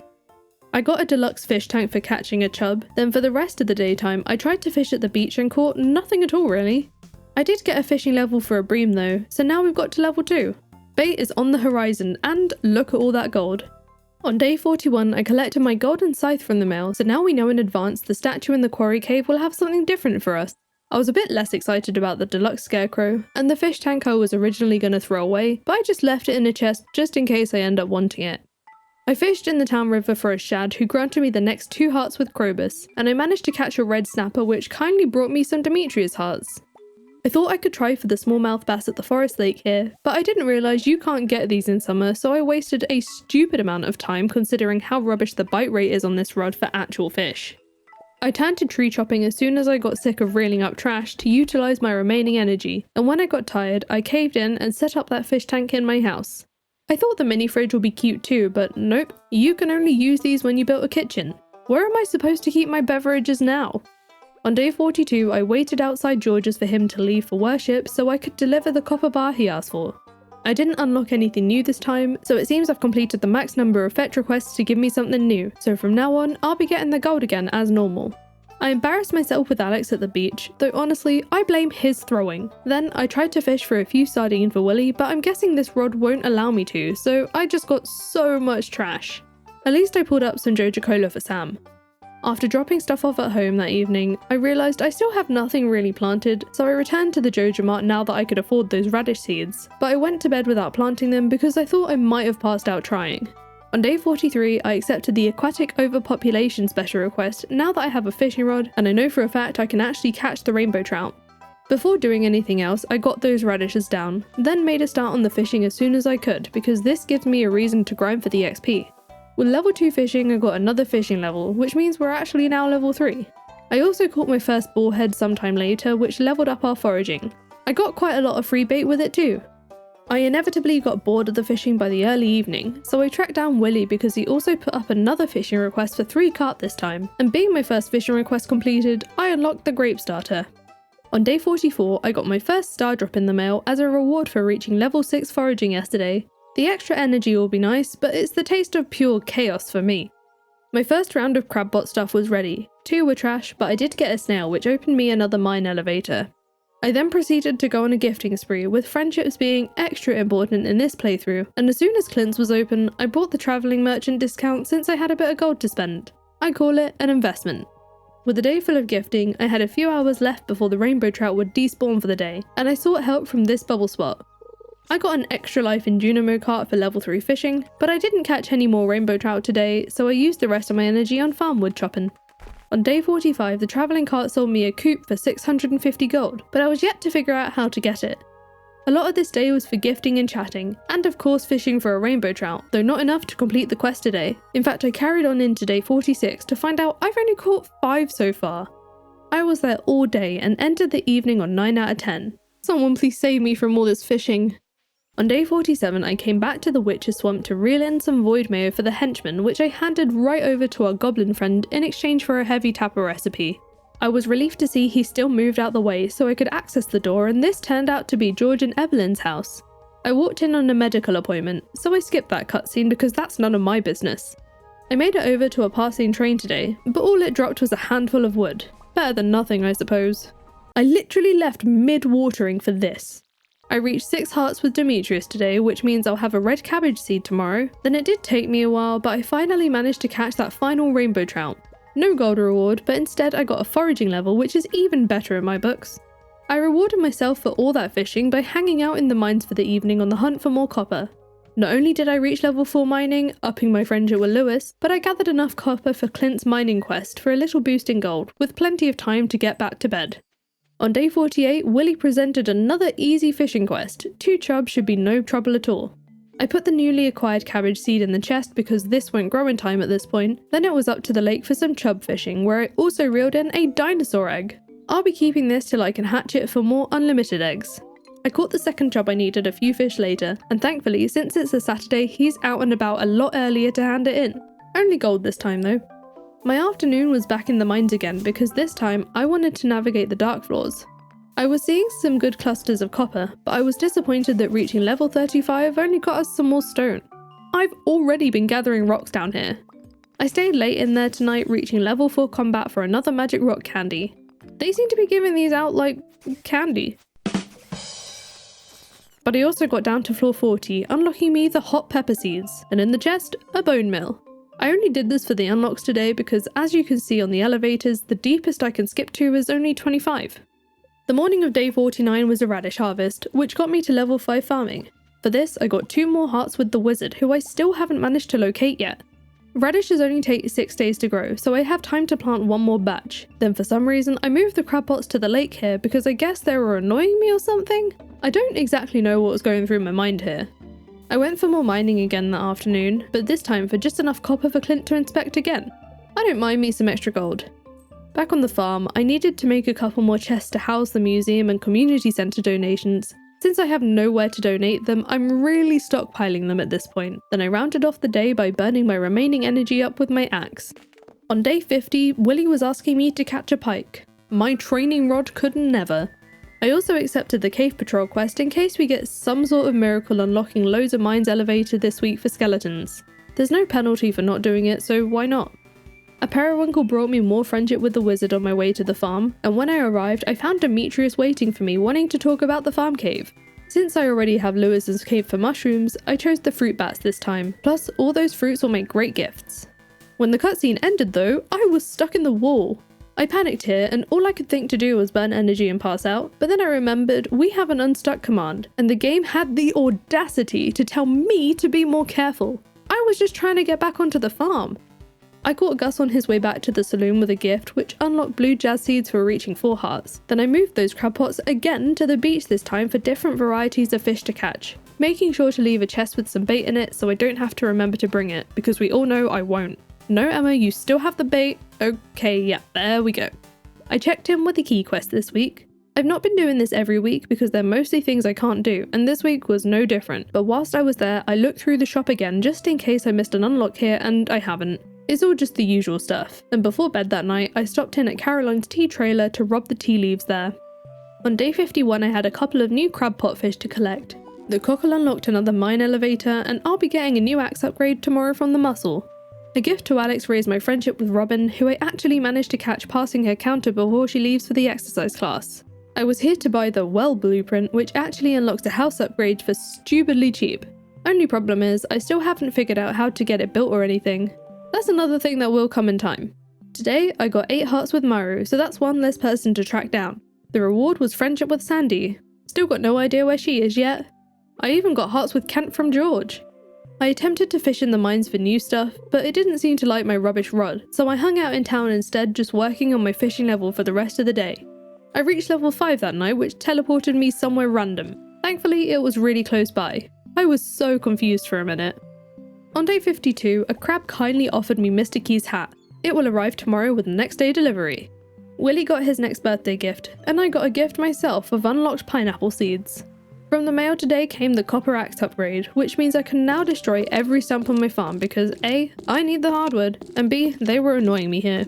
I got a deluxe fish tank for catching a chub, then for the rest of the daytime I tried to fish at the beach and caught nothing at all really. I did get a fishing level for a bream though, so now we've got to level 2. Bait is on the horizon, and look at all that gold. On day 41 I collected my golden scythe from the mail, so now we know in advance the statue in the quarry cave will have something different for us. I was a bit less excited about the deluxe scarecrow, and the fish tank I was originally going to throw away, but I just left it in a chest just in case I end up wanting it. I fished in the town river for a shad who granted me the next 2 hearts with Krobus, and I managed to catch a red snapper which kindly brought me some Demetrius hearts. I thought I could try for the smallmouth bass at the forest lake here, but I didn't realise you can't get these in summer, so I wasted a stupid amount of time considering how rubbish the bite rate is on this rod for actual fish. I turned to tree chopping as soon as I got sick of reeling up trash to utilise my remaining energy, and when I got tired, I caved in and set up that fish tank in my house. I thought the mini fridge would be cute too, but nope, you can only use these when you built a kitchen. Where am I supposed to keep my beverages now? On day 42, I waited outside George's for him to leave for worship so I could deliver the copper bar he asked for. I didn't unlock anything new this time, so it seems I've completed the max number of fetch requests to give me something new, so from now on, I'll be getting the gold again as normal. I embarrassed myself with Alex at the beach, though honestly, I blame his throwing. Then I tried to fish for a few sardines for Willy, but I'm guessing this rod won't allow me to, so I just got so much trash. At least I pulled up some Joja Cola for Sam. After dropping stuff off at home that evening, I realised I still have nothing really planted, so I returned to the Joja Mart now that I could afford those radish seeds, but I went to bed without planting them because I thought I might have passed out trying. On day 43, I accepted the aquatic overpopulation special request now that I have a fishing rod and I know for a fact I can actually catch the rainbow trout. Before doing anything else, I got those radishes down, then made a start on the fishing as soon as I could because this gives me a reason to grind for the XP. With level 2 fishing, I got another fishing level, which means we're actually now level 3. I also caught my first bullhead sometime later, which leveled up our foraging. I got quite a lot of free bait with it too. I inevitably got bored of the fishing by the early evening, so I tracked down Willy because he also put up another fishing request for 3 carp this time, and being my first fishing request completed, I unlocked the grape starter. On day 44, I got my first star drop in the mail as a reward for reaching level 6 foraging yesterday. The extra energy will be nice, but it's the taste of pure chaos for me. My first round of crabbot stuff was ready. 2 were trash, but I did get a snail which opened me another mine elevator. I then proceeded to go on a gifting spree, with friendships being extra important in this playthrough, and as soon as Clint's was open, I bought the travelling merchant discount since I had a bit of gold to spend. I call it an investment. With a day full of gifting, I had a few hours left before the rainbow trout would despawn for the day, and I sought help from this bubble spot. I got an extra life in Junimo cart for level 3 fishing, but I didn't catch any more rainbow trout today, so I used the rest of my energy on farm wood chopping. On day 45, the travelling cart sold me a coop for 650 gold, but I was yet to figure out how to get it. A lot of this day was for gifting and chatting, and of course fishing for a rainbow trout, though not enough to complete the quest today. In fact, I carried on into day 46 to find out I've only caught 5 so far. I was there all day and ended the evening on 9 out of 10. Someone please save me from all this fishing. On day 47, I came back to the Witch's Swamp to reel in some void mayo for the henchmen, which I handed right over to our goblin friend in exchange for a heavy tapper recipe. I was relieved to see he still moved out the way so I could access the door, and this turned out to be George and Evelyn's house. I walked in on a medical appointment, so I skipped that cutscene because that's none of my business. I made it over to a passing train today, but all it dropped was a handful of wood. Better than nothing, I suppose. I literally left mid-watering for this. I reached 6 hearts with Demetrius today, which means I'll have a red cabbage seed tomorrow. Then it did take me a while, but I finally managed to catch that final rainbow trout. No gold reward, but instead I got a foraging level, which is even better in my books. I rewarded myself for all that fishing by hanging out in the mines for the evening on the hunt for more copper. Not only did I reach level 4 mining, upping my friendship with Lewis, but I gathered enough copper for Clint's mining quest for a little boost in gold, with plenty of time to get back to bed. On day 48, Willie presented another easy fishing quest. 2 chubs should be no trouble at all. I put the newly acquired cabbage seed in the chest because this won't grow in time at this point. Then it was up to the lake for some chub fishing, where I also reeled in a dinosaur egg. I'll be keeping this till I can hatch it for more unlimited eggs. I caught the second chub I needed a few fish later, and thankfully, since it's a Saturday, he's out and about a lot earlier to hand it in. Only gold this time though. My afternoon was back in the mines again because this time I wanted to navigate the dark floors. I was seeing some good clusters of copper, but I was disappointed that reaching level 35 only got us some more stone. I've already been gathering rocks down here. I stayed late in there tonight, reaching level 4 combat for another magic rock candy. They seem to be giving these out like candy. But I also got down to floor 40, unlocking me the hot pepper seeds, and in the chest, a bone mill. I only did this for the unlocks today because, as you can see on the elevators, the deepest I can skip to is only 25. The morning of day 49 was a radish harvest, which got me to level 5 farming. For this, I got 2 more hearts with the wizard, who I still haven't managed to locate yet. Radishes only take 6 days to grow, so I have time to plant 1 more batch. Then for some reason, I moved the crab pots to the lake here because I guess they were annoying me or something? I don't exactly know what was going through my mind here. I went for more mining again that afternoon, but this time for just enough copper for Clint to inspect again. I don't mind me some extra gold. Back on the farm, I needed to make a couple more chests to house the museum and community centre donations. Since I have nowhere to donate them, I'm really stockpiling them at this point. Then I rounded off the day by burning my remaining energy up with my axe. On day 50, Willie was asking me to catch a pike. My training rod could never. I also accepted the cave patrol quest in case we get some sort of miracle unlocking loads of mines elevated this week for skeletons. There's no penalty for not doing it, so why not? A periwinkle brought me more friendship with the wizard on my way to the farm, and when I arrived, I found Demetrius waiting for me, wanting to talk about the farm cave. Since I already have Lewis's cave for mushrooms, I chose the fruit bats this time, plus all those fruits will make great gifts. When the cutscene ended though, I was stuck in the wall. I panicked here, and all I could think to do was burn energy and pass out, but then I remembered we have an unstuck command, and the game had the audacity to tell me to be more careful. I was just trying to get back onto the farm. I caught Gus on his way back to the saloon with a gift, which unlocked blue jazz seeds for reaching 4 hearts. Then I moved those crab pots again to the beach this time for different varieties of fish to catch, making sure to leave a chest with some bait in it so I don't have to remember to bring it, because we all know I won't. No, Emma, you still have the bait. Okay, yeah, there we go. I checked in with the key quest this week. I've not been doing this every week because they're mostly things I can't do, and this week was no different. But whilst I was there, I looked through the shop again just in case I missed an unlock here, and I haven't. It's all just the usual stuff. And before bed that night, I stopped in at Caroline's tea trailer to rob the tea leaves there. On day 51, I had a couple of new crab pot fish to collect. The cockle unlocked another mine elevator, and I'll be getting a new axe upgrade tomorrow from the mussel. A gift to Alex raised my friendship with Robin, who I actually managed to catch passing her counter before she leaves for the exercise class. I was here to buy the Well blueprint, which actually unlocks a house upgrade for stupidly cheap. Only problem is, I still haven't figured out how to get it built or anything. That's another thing that will come in time. Today, I got 8 hearts with Maru, so that's 1 less person to track down. The reward was friendship with Sandy. Still got no idea where she is yet. I even got hearts with Kent from George. I attempted to fish in the mines for new stuff, but it didn't seem to like my rubbish rod, so I hung out in town instead, just working on my fishing level for the rest of the day. I reached level 5 that night, which teleported me somewhere random. Thankfully, it was really close by. I was so confused for a minute. On day 52, a crab kindly offered me Mr. Key's hat. It will arrive tomorrow with next day delivery. Willie got his next birthday gift, and I got a gift myself of unlocked pineapple seeds. From the mail today came the copper axe upgrade, which means I can now destroy every stump on my farm because A, I need the hardwood, and B, they were annoying me here.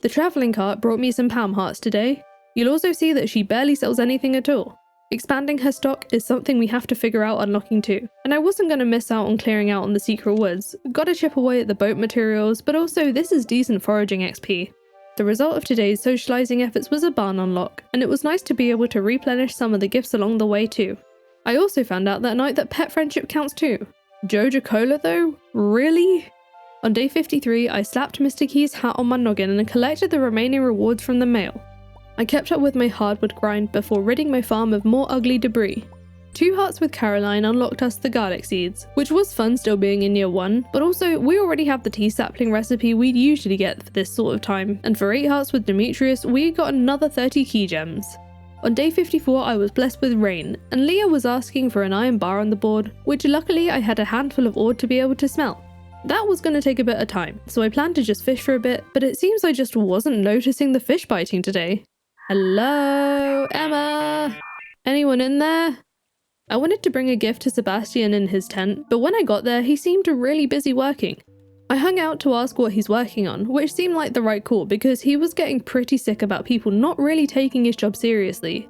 The travelling cart brought me some Palm Hearts today. You'll also see that she barely sells anything at all. Expanding her stock is something we have to figure out unlocking too, and I wasn't going to miss out on clearing out on the secret woods. Gotta chip away at the boat materials, but also this is decent foraging XP. The result of today's socialising efforts was a barn unlock, and it was nice to be able to replenish some of the gifts along the way too. I also found out that night that pet friendship counts too. Joja Cola though? Really? On day 53, I slapped Mr. Key's hat on my noggin and collected the remaining rewards from the mail. I kept up with my hardwood grind before ridding my farm of more ugly debris. 2 hearts with Caroline unlocked us the garlic seeds, which was fun still being in year 1, but also we already have the tea sapling recipe we'd usually get for this sort of time, and for 8 hearts with Demetrius we got another 30 key gems. On day 54 I was blessed with rain, and Leah was asking for an iron bar on the board, which luckily I had a handful of ore to be able to smelt. That was going to take a bit of time, so I planned to just fish for a bit, but it seems I just wasn't noticing the fish biting today. Hello, Emma? Anyone in there? I wanted to bring a gift to Sebastian in his tent, but when I got there, he seemed really busy working. I hung out to ask what he's working on, which seemed like the right call because he was getting pretty sick about people not really taking his job seriously.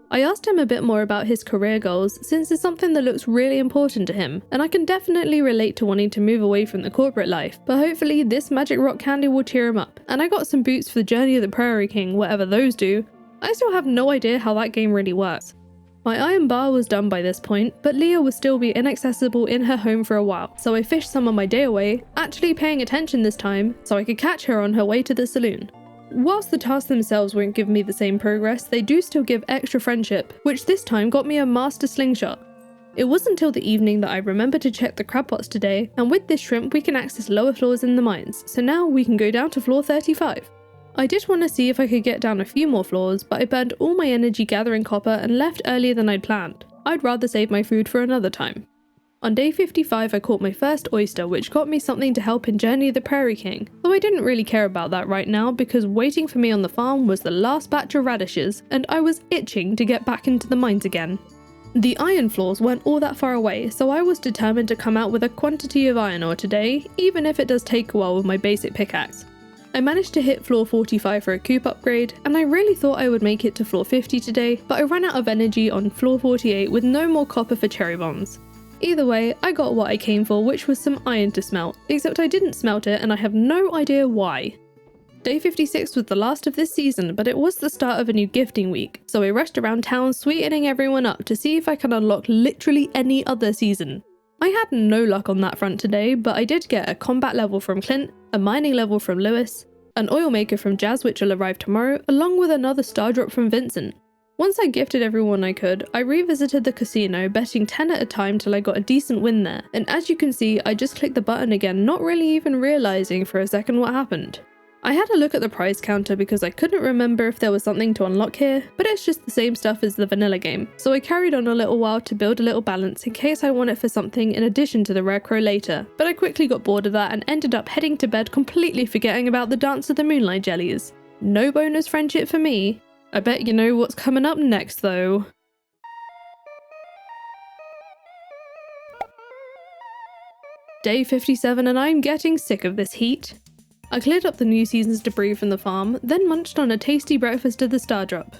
I asked him a bit more about his career goals since it's something that looks really important to him, and I can definitely relate to wanting to move away from the corporate life, but hopefully this magic rock candy will cheer him up. And I got some boots for the Journey of the Prairie King, whatever those do. I still have no idea how that game really works. My iron bar was done by this point, but Leah would still be inaccessible in her home for a while, so I fished some on my day away, actually paying attention this time, so I could catch her on her way to the saloon. Whilst the tasks themselves won't give me the same progress, they do still give extra friendship, which this time got me a master slingshot. It wasn't until the evening that I remembered to check the crab pots today, and with this shrimp we can access lower floors in the mines, so now we can go down to floor 35. I did want to see if I could get down a few more floors, but I burned all my energy gathering copper and left earlier than I'd planned. I'd rather save my food for another time. On day 55 I caught my first oyster, which got me something to help in Journey of the Prairie King, though I didn't really care about that right now because waiting for me on the farm was the last batch of radishes, and I was itching to get back into the mines again. The iron floors weren't all that far away, so I was determined to come out with a quantity of iron ore today, even if it does take a while with my basic pickaxe. I managed to hit floor 45 for a coop upgrade, and I really thought I would make it to floor 50 today, but I ran out of energy on floor 48 with no more copper for cherry bombs. Either way, I got what I came for, which was some iron to smelt, except I didn't smelt it and I have no idea why. Day 56 was the last of this season, but it was the start of a new gifting week, so I rushed around town sweetening everyone up to see if I could unlock literally any other season. I had no luck on that front today, but I did get a combat level from Clint, a mining level from Lewis, an oil maker from Jazz which will arrive tomorrow, along with another star drop from Vincent. Once I gifted everyone I could, I revisited the casino, betting 10 at a time till I got a decent win there, and as you can see, I just clicked the button again, not really even realising for a second what happened. I had a look at the prize counter because I couldn't remember if there was something to unlock here, but it's just the same stuff as the vanilla game, so I carried on a little while to build a little balance in case I want it for something in addition to the rare crow later, but I quickly got bored of that and ended up heading to bed completely forgetting about the Dance of the Moonlight jellies. No bonus friendship for me. I bet you know what's coming up next though. Day 57 and I'm getting sick of this heat. I cleared up the new season's debris from the farm, then munched on a tasty breakfast at the Star Drop.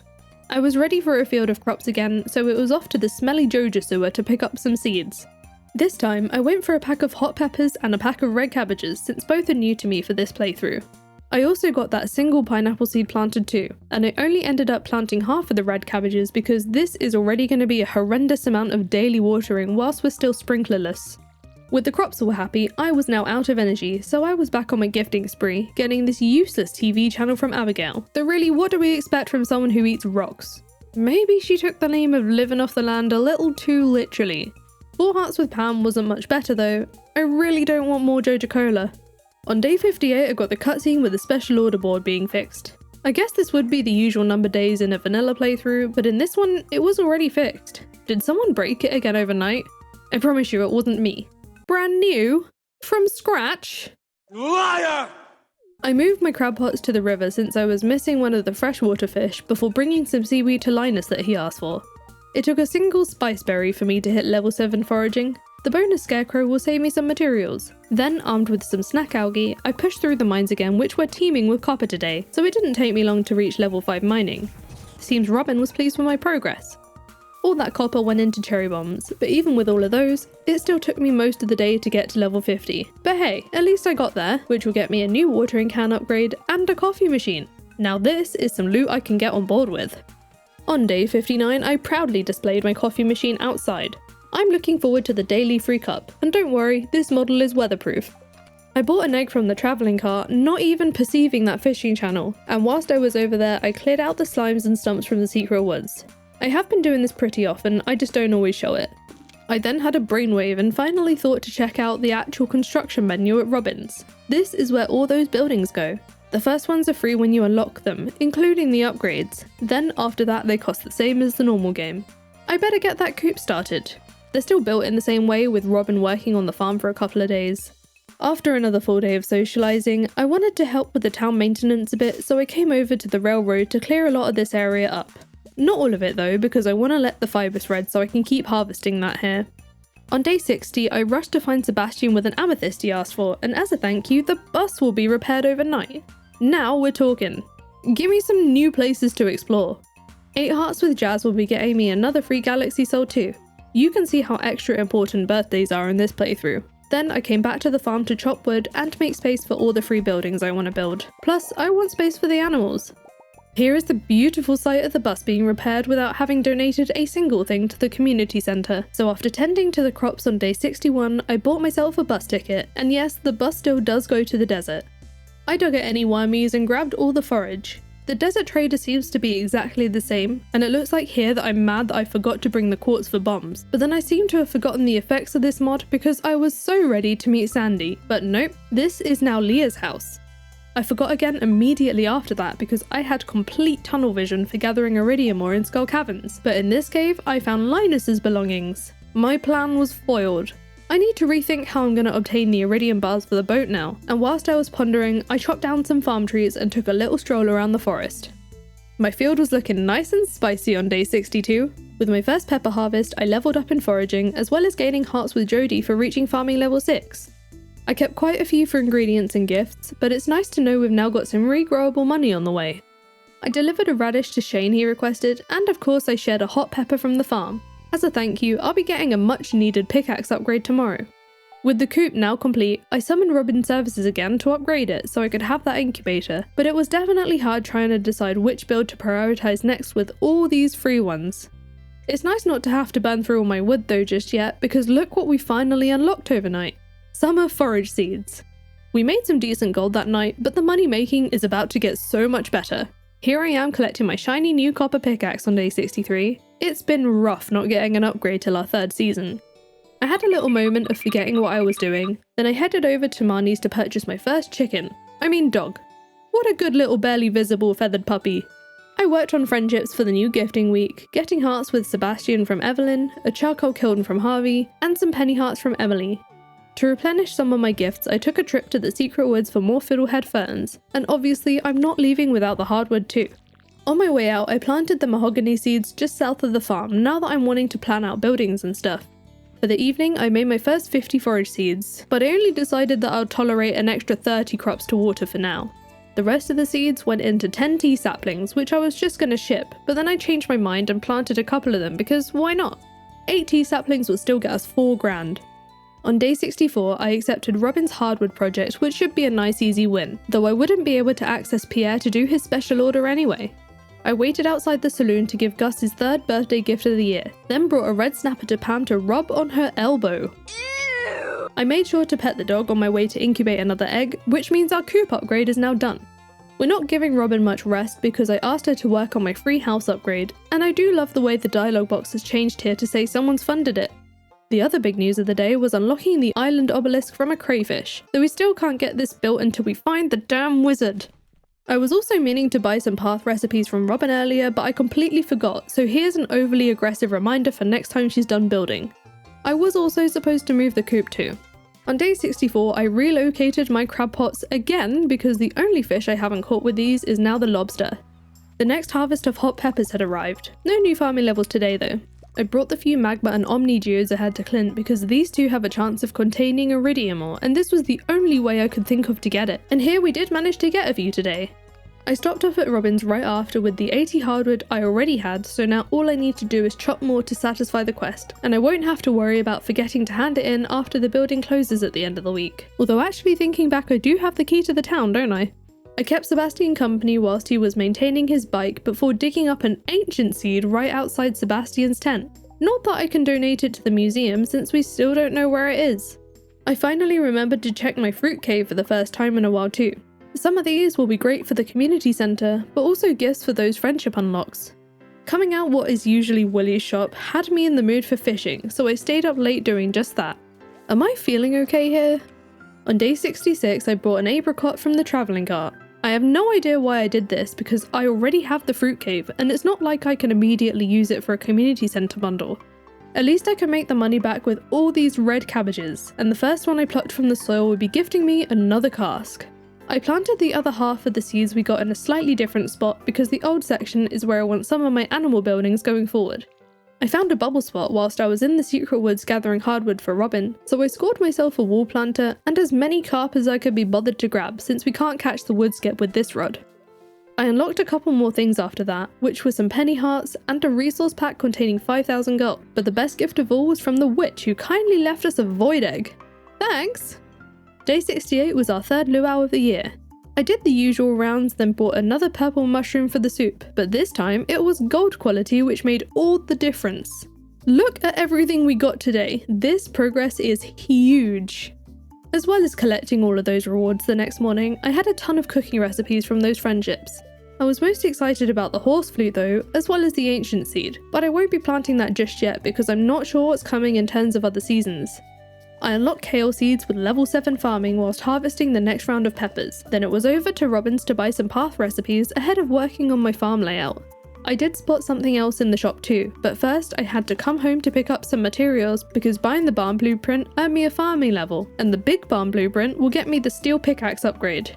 I was ready for a field of crops again, so it was off to the smelly Joja sewer to pick up some seeds. This time, I went for a pack of hot peppers and a pack of red cabbages since both are new to me for this playthrough. I also got that single pineapple seed planted too, and I only ended up planting half of the red cabbages because this is already going to be a horrendous amount of daily watering whilst we're still sprinklerless. With the crops all happy, I was now out of energy, so I was back on my gifting spree, getting this useless TV channel from Abigail. Though really, what do we expect from someone who eats rocks? Maybe she took the name of living off the land a little too literally. 4 hearts with Pam wasn't much better though. I really don't want more Joja Cola. On day 58 I got the cutscene with the special order board being fixed. I guess this would be the usual number days in a vanilla playthrough, but in this one, it was already fixed. Did someone break it again overnight? I promise you it wasn't me. Brand new? From scratch? Liar! I moved my crab pots to the river since I was missing one of the freshwater fish before bringing some seaweed to Linus that he asked for. It took a single spice berry for me to hit level 7 foraging. The bonus scarecrow will save me some materials. Then, armed with some snack algae, I pushed through the mines again, which were teeming with copper today, so it didn't take me long to reach level 5 mining. Seems Robin was pleased with my progress. All that copper went into cherry bombs, but even with all of those, it still took me most of the day to get to level 50. But hey, at least I got there, which will get me a new watering can upgrade and a coffee machine. Now this is some loot I can get on board with. On day 59, I proudly displayed my coffee machine outside. I'm looking forward to the daily free cup, and don't worry, this model is weatherproof. I bought an egg from the travelling cart, not even perceiving that fishing channel, and whilst I was over there, I cleared out the slimes and stumps from the secret woods. I have been doing this pretty often, I just don't always show it. I then had a brainwave and finally thought to check out the actual construction menu at Robin's. This is where all those buildings go. The first ones are free when you unlock them, including the upgrades. Then after that they cost the same as the normal game. I better get that coop started. They're still built in the same way, with Robin working on the farm for a couple of days. After another full day of socialising, I wanted to help with the town maintenance a bit, so I came over to the railroad to clear a lot of this area up. Not all of it though, because I want to let the fibre spread so I can keep harvesting that here. On day 60, I rushed to find Sebastian with an amethyst he asked for, and as a thank you, the bus will be repaired overnight. Now we're talking. Give me some new places to explore. 8 Hearts with Jazz will be getting me another free Galaxy Soul too. You can see how extra important birthdays are in this playthrough. Then I came back to the farm to chop wood and make space for all the free buildings I want to build. Plus, I want space for the animals. Here is the beautiful sight of the bus being repaired without having donated a single thing to the community centre. So after tending to the crops on day 61, I bought myself a bus ticket, and yes, the bus still does go to the desert. I dug at any wormies and grabbed all the forage. The desert trader seems to be exactly the same, and it looks like here that I'm mad that I forgot to bring the quartz for bombs, but then I seem to have forgotten the effects of this mod because I was so ready to meet Sandy. But nope, this is now Leah's house. I forgot again immediately after that because I had complete tunnel vision for gathering iridium ore in Skull Caverns, but in this cave I found Linus's belongings. My plan was foiled. I need to rethink how I'm going to obtain the iridium bars for the boat now, and whilst I was pondering, I chopped down some farm trees and took a little stroll around the forest. My field was looking nice and spicy on day 62. With my first pepper harvest, I leveled up in foraging, as well as gaining hearts with Jody for reaching farming level 6. I kept quite a few for ingredients and gifts, but it's nice to know we've now got some regrowable money on the way. I delivered a radish to Shane he requested, and of course I shared a hot pepper from the farm. As a thank you, I'll be getting a much needed pickaxe upgrade tomorrow. With the coop now complete, I summoned Robin Services again to upgrade it so I could have that incubator, but it was definitely hard trying to decide which build to prioritise next with all these free ones. It's nice not to have to burn through all my wood though just yet, because look what we finally unlocked overnight. Summer forage seeds. We made some decent gold that night, but the money making is about to get so much better. Here I am collecting my shiny new copper pickaxe on day 63. It's been rough not getting an upgrade till our 3rd season. I had a little moment of forgetting what I was doing, then I headed over to Marnie's to purchase my first dog. What a good little barely visible feathered puppy. I worked on friendships for the new gifting week, getting hearts with Sebastian from Evelyn, a charcoal kiln from Harvey, and some penny hearts from Emily. To replenish some of my gifts, I took a trip to the secret woods for more fiddlehead ferns, and obviously I'm not leaving without the hardwood too. On my way out, I planted the mahogany seeds just south of the farm now that I'm wanting to plan out buildings and stuff. For the evening, I made my first 50 forage seeds, but I only decided that I'll tolerate an extra 30 crops to water for now. The rest of the seeds went into 10 tea saplings, which I was just going to ship, but then I changed my mind and planted a couple of them because why not? 8 tea saplings will still get us 4 grand. On day 64, I accepted Robin's hardwood project, which should be a nice easy win, though I wouldn't be able to access Pierre to do his special order anyway. I waited outside the saloon to give Gus his 3rd birthday gift of the year, then brought a red snapper to Pam to rub on her elbow. Ew. I made sure to pet the dog on my way to incubate another egg, which means our coop upgrade is now done. We're not giving Robin much rest because I asked her to work on my free house upgrade, and I do love the way the dialogue box has changed here to say someone's funded it. The other big news of the day was unlocking the island obelisk from a crayfish, though we still can't get this built until we find the damn wizard. I was also meaning to buy some path recipes from Robin earlier, but I completely forgot, so here's an overly aggressive reminder for next time she's done building. I was also supposed to move the coop too. On day 64, I relocated my crab pots again because the only fish I haven't caught with these is now the lobster. The next harvest of hot peppers had arrived. No new farming levels today though. I brought the few magma and omni geodes I had to Clint because these two have a chance of containing iridium ore, and this was the only way I could think of to get it. And here we did manage to get a few today. I stopped off at Robin's right after with the 80 hardwood I already had, so now all I need to do is chop more to satisfy the quest, and I won't have to worry about forgetting to hand it in after the building closes at the end of the week. Although actually thinking back, I do have the key to the town, don't I? I kept Sebastian company whilst he was maintaining his bike before digging up an ancient seed right outside Sebastian's tent. Not that I can donate it to the museum since we still don't know where it is. I finally remembered to check my fruit cave for the first time in a while too. Some of these will be great for the community centre, but also gifts for those friendship unlocks. Coming out what is usually Willie's shop had me in the mood for fishing, so I stayed up late doing just that. Am I feeling okay here? On day 66 I bought an apricot from the travelling cart. I have no idea why I did this because I already have the fruit cave and it's not like I can immediately use it for a community centre bundle. At least I can make the money back with all these red cabbages, and the first one I plucked from the soil would be gifting me another cask. I planted the other half of the seeds we got in a slightly different spot because the old section is where I want some of my animal buildings going forward. I found a bubble spot whilst I was in the secret woods gathering hardwood for Robin, so I scored myself a wall planter and as many carp as I could be bothered to grab since we can't catch the wood skip with this rod. I unlocked a couple more things after that, which were some penny hearts and a resource pack containing 5,000 gold, but the best gift of all was from the witch who kindly left us a void egg. Thanks! Day 68 was our third luau of the year. I did the usual rounds, then bought another purple mushroom for the soup, but this time it was gold quality which made all the difference. Look at everything we got today. This progress is huge. As well as collecting all of those rewards the next morning, I had a ton of cooking recipes from those friendships. I was most excited about the horse flute though, as well as the ancient seed, but I won't be planting that just yet because I'm not sure what's coming in terms of other seasons. I unlocked kale seeds with level 7 farming whilst harvesting the next round of peppers. Then it was over to Robin's to buy some path recipes ahead of working on my farm layout. I did spot something else in the shop too, but first I had to come home to pick up some materials because buying the barn blueprint earned me a farming level, and the big barn blueprint will get me the steel pickaxe upgrade.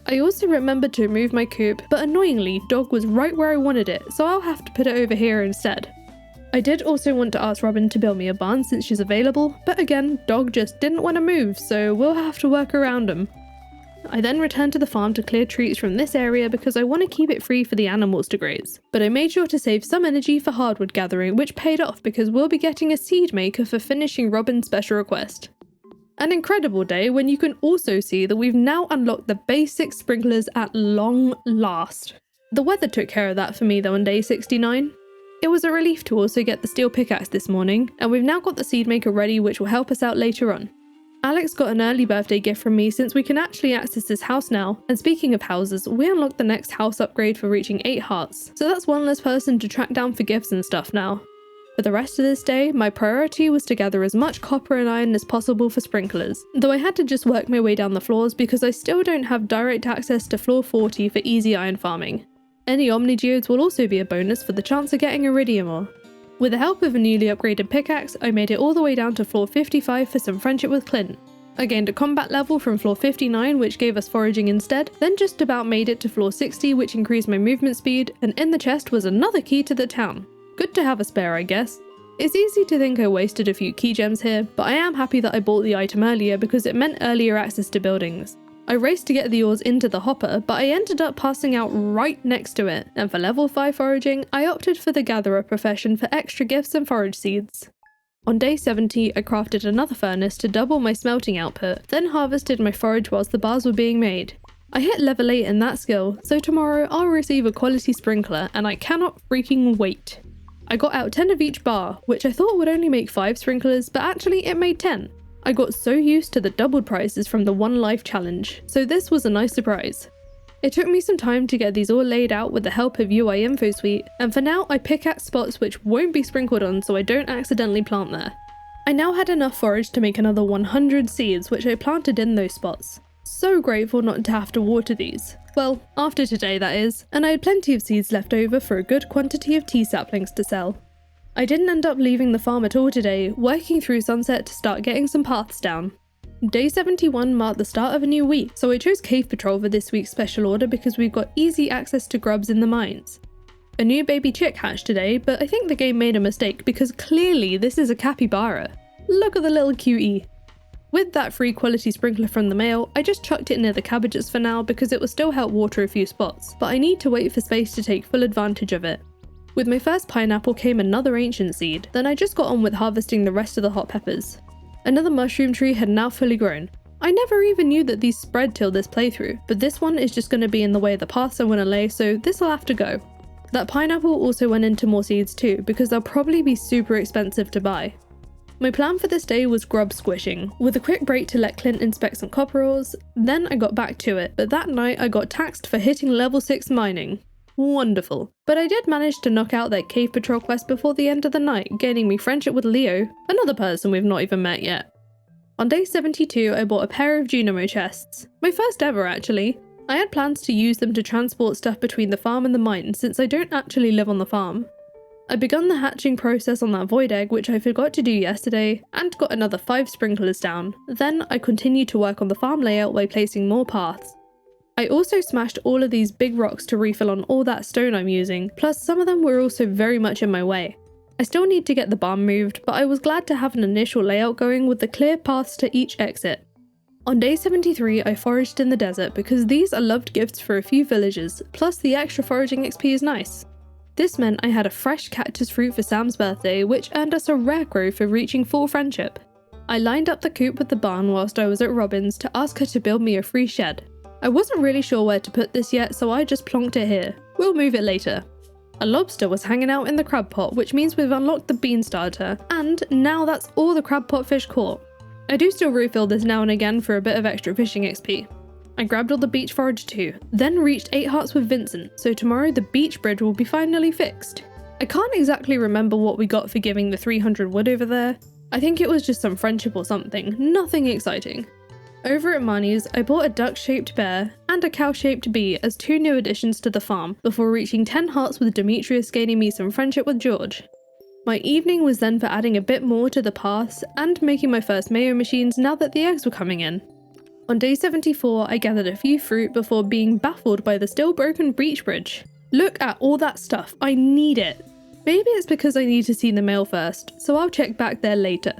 I also remembered to remove my coop, but annoyingly dog was right where I wanted it, so I'll have to put it over here instead. I did also want to ask Robin to build me a barn since she's available, but again, dog just didn't want to move, so we'll have to work around him. I then returned to the farm to clear trees from this area because I want to keep it free for the animals to graze. But I made sure to save some energy for hardwood gathering, which paid off because we'll be getting a seed maker for finishing Robin's special request. An incredible day when you can also see that we've now unlocked the basic sprinklers at long last. The weather took care of that for me though on day 69. It was a relief to also get the steel pickaxe this morning, and we've now got the seed maker ready which will help us out later on. Alex got an early birthday gift from me since we can actually access this house now, and speaking of houses, we unlocked the next house upgrade for reaching 8 hearts, so that's one less person to track down for gifts and stuff now. For the rest of this day, my priority was to gather as much copper and iron as possible for sprinklers, though I had to just work my way down the floors because I still don't have direct access to floor 40 for easy iron farming. Any omni geodes will also be a bonus for the chance of getting iridium ore. With the help of a newly upgraded pickaxe, I made it all the way down to floor 55 for some friendship with Clint. I gained a combat level from floor 59 which gave us foraging instead, then just about made it to floor 60 which increased my movement speed, and in the chest was another key to the town. Good to have a spare, I guess. It's easy to think I wasted a few key gems here, but I am happy that I bought the item earlier because it meant earlier access to buildings. I raced to get the ores into the hopper, but I ended up passing out right next to it, and for level 5 foraging, I opted for the gatherer profession for extra gifts and forage seeds. On day 70, I crafted another furnace to double my smelting output, then harvested my forage whilst the bars were being made. I hit level 8 in that skill, so tomorrow I'll receive a quality sprinkler, and I cannot freaking wait. I got out 10 of each bar, which I thought would only make 5 sprinklers, but actually it made 10. I got so used to the doubled prices from the One Life challenge, so this was a nice surprise. It took me some time to get these all laid out with the help of UI Info Suite, and for now I pick at spots which won't be sprinkled on so I don't accidentally plant there. I now had enough forage to make another 100 seeds which I planted in those spots. So grateful not to have to water these. Well, after today that is, and I had plenty of seeds left over for a good quantity of tea saplings to sell. I didn't end up leaving the farm at all today, working through sunset to start getting some paths down. Day 71 marked the start of a new week, so I chose Cave Patrol for this week's special order because we've got easy access to grubs in the mines. A new baby chick hatched today, but I think the game made a mistake because clearly this is a capybara. Look at the little cutie. With that free quality sprinkler from the mail, I just chucked it near the cabbages for now because it will still help water a few spots, but I need to wait for space to take full advantage of it. With my first pineapple came another ancient seed, then I just got on with harvesting the rest of the hot peppers. Another mushroom tree had now fully grown. I never even knew that these spread till this playthrough, but this one is just going to be in the way of the paths I want to lay, so this will have to go. That pineapple also went into more seeds too, because they'll probably be super expensive to buy. My plan for this day was grub squishing, with a quick break to let Clint inspect some copper ores, then I got back to it, but that night I got taxed for hitting level 6 mining. Wonderful. But I did manage to knock out that cave patrol quest before the end of the night, gaining me friendship with Leo, another person we've not even met yet. On day 72 I bought a pair of Junimo chests, my first ever actually. I had plans to use them to transport stuff between the farm and the mine since I don't actually live on the farm. I begun the hatching process on that void egg, which I forgot to do yesterday, and got another 5 sprinklers down. Then I continued to work on the farm layout by placing more paths. I also smashed all of these big rocks to refill on all that stone I'm using, plus some of them were also very much in my way. I still need to get the barn moved, but I was glad to have an initial layout going with the clear paths to each exit. On day 73 I foraged in the desert because these are loved gifts for a few villagers, plus the extra foraging XP is nice. This meant I had a fresh cactus fruit for Sam's birthday, which earned us a rare grow for reaching full friendship. I lined up the coop with the barn whilst I was at Robin's to ask her to build me a free shed. I wasn't really sure where to put this yet, so I just plonked it here. We'll move it later. A lobster was hanging out in the crab pot, which means we've unlocked the bean starter, and now that's all the crab pot fish caught. I do still refill this now and again for a bit of extra fishing XP. I grabbed all the beach forage too, then reached 8 hearts with Vincent, so tomorrow the beach bridge will be finally fixed. I can't exactly remember what we got for giving the 300 wood over there. I think it was just some friendship or something, nothing exciting. Over at Marnie's, I bought a duck-shaped bear and a cow-shaped bee as 2 new additions to the farm, before reaching 10 hearts with Demetrius gaining me some friendship with George. My evening was then for adding a bit more to the paths and making my first mayo machines now that the eggs were coming in. On day 74, I gathered a few fruit before being baffled by the still broken beach bridge. Look at all that stuff, I need it. Maybe it's because I need to see the mail first, so I'll check back there later.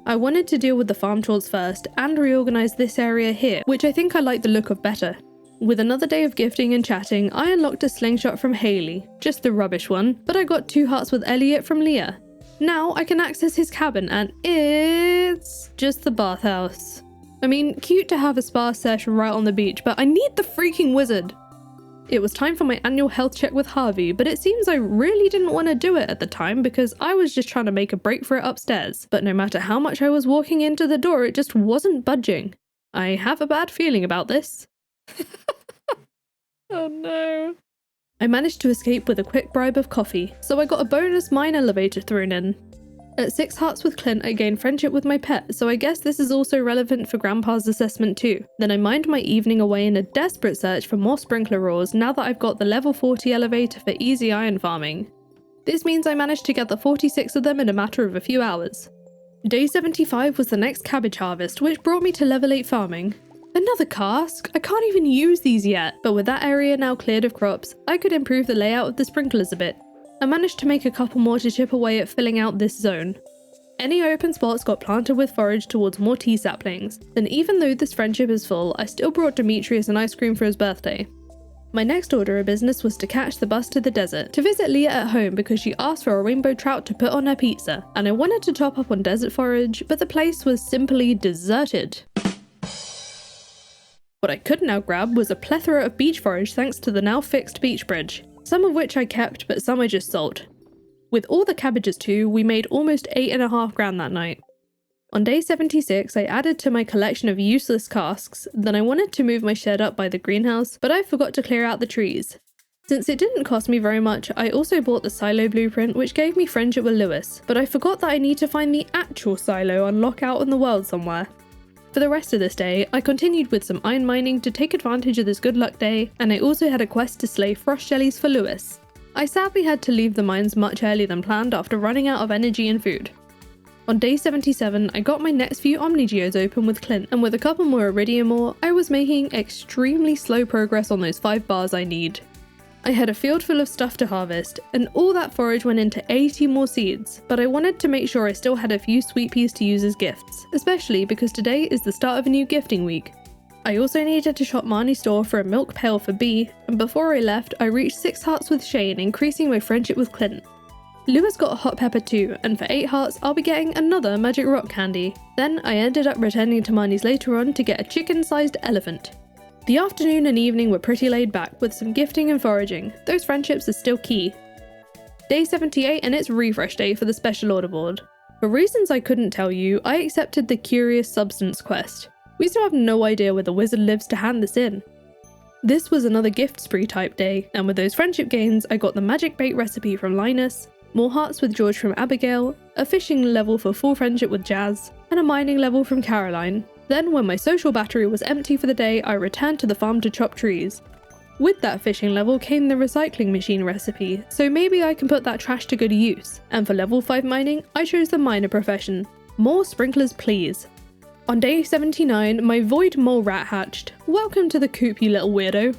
I wanted to deal with the farm chores first and reorganize this area here, which I think I like the look of better. With another day of gifting and chatting, I unlocked a slingshot from Haley, just the rubbish one, but I got 2 hearts with Elliot from Leah. Now I can access his cabin and it's just the bathhouse. I mean, cute to have a spa session right on the beach, but I need the freaking wizard. It was time for my annual health check with Harvey, but it seems I really didn't want to do it at the time because I was just trying to make a break for it upstairs. But no matter how much I was walking into the door, it just wasn't budging. I have a bad feeling about this. Oh no. I managed to escape with a quick bribe of coffee, so I got a bonus mine elevator thrown in. At 6 hearts with Clint, I gained friendship with my pet, so I guess this is also relevant for Grandpa's assessment too. Then I mined my evening away in a desperate search for more sprinkler ores now that I've got the level 40 elevator for easy iron farming. This means I managed to gather 46 of them in a matter of a few hours. Day 75 was the next cabbage harvest, which brought me to level 8 farming. Another cask? I can't even use these yet, but with that area now cleared of crops, I could improve the layout of the sprinklers a bit. I managed to make a couple more to chip away at filling out this zone. Any open spots got planted with forage towards more tea saplings, and even though this friendship is full, I still brought Demetrius an ice cream for his birthday. My next order of business was to catch the bus to the desert, to visit Leah at home because she asked for a rainbow trout to put on her pizza, and I wanted to top up on desert forage, but the place was simply deserted. What I could now grab was a plethora of beach forage thanks to the now fixed beach bridge. Some of which I kept, but some I just sold. With all the cabbages too, we made almost 8.5 grand that night. On day 76, I added to my collection of useless casks, then I wanted to move my shed up by the greenhouse, but I forgot to clear out the trees. Since it didn't cost me very much, I also bought the silo blueprint, which gave me friendship with Lewis, but I forgot that I need to find the actual silo and lock out in the world somewhere. For the rest of this day, I continued with some iron mining to take advantage of this good luck day, and I also had a quest to slay frost jellies for Lewis. I sadly had to leave the mines much earlier than planned after running out of energy and food. On day 77, I got my next few Omnigeos open with Clint, and with a couple more iridium ore, I was making extremely slow progress on those 5 bars I need. I had a field full of stuff to harvest, and all that forage went into 80 more seeds, but I wanted to make sure I still had a few sweet peas to use as gifts, especially because today is the start of a new gifting week. I also needed to shop Marnie's store for a milk pail for Bea, and before I left, I reached 6 hearts with Shane, increasing my friendship with Clint. Lewis got a hot pepper too, and for 8 hearts, I'll be getting another magic rock candy. Then I ended up returning to Marnie's later on to get a chicken-sized elephant. The afternoon and evening were pretty laid back, with some gifting and foraging. Those friendships are still key. Day 78 and it's refresh day for the special order board. For reasons I couldn't tell you, I accepted the Curious Substance quest. We still have no idea where the wizard lives to hand this in. This was another gift spree type day, and with those friendship gains, I got the magic bait recipe from Linus, more hearts with George from Abigail, a fishing level for full friendship with Jazz, and a mining level from Caroline. Then, when my social battery was empty for the day, I returned to the farm to chop trees. With that fishing level came the recycling machine recipe, so maybe I can put that trash to good use. And for level 5 mining, I chose the miner profession. More sprinklers please. On day 79, my void mole rat hatched. Welcome to the coop, you little weirdo.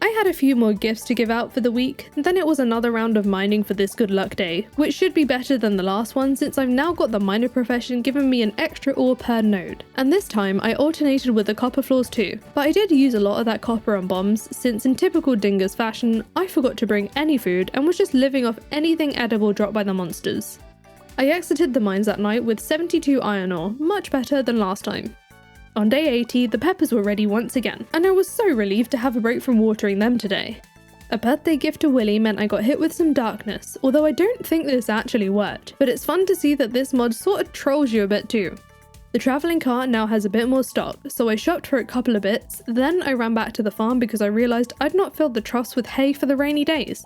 I had a few more gifts to give out for the week, then it was another round of mining for this good luck day, which should be better than the last one since I've now got the miner profession giving me an extra ore per node. And this time I alternated with the copper floors too, but I did use a lot of that copper on bombs since in typical Dingus fashion, I forgot to bring any food and was just living off anything edible dropped by the monsters. I exited the mines that night with 72 iron ore, much better than last time. On day 80, the peppers were ready once again, and I was so relieved to have a break from watering them today. A birthday gift to Willy meant I got hit with some darkness, although I don't think this actually worked, but it's fun to see that this mod sort of trolls you a bit too. The travelling cart now has a bit more stock, so I shopped for a couple of bits, then I ran back to the farm because I realised I'd not filled the troughs with hay for the rainy days.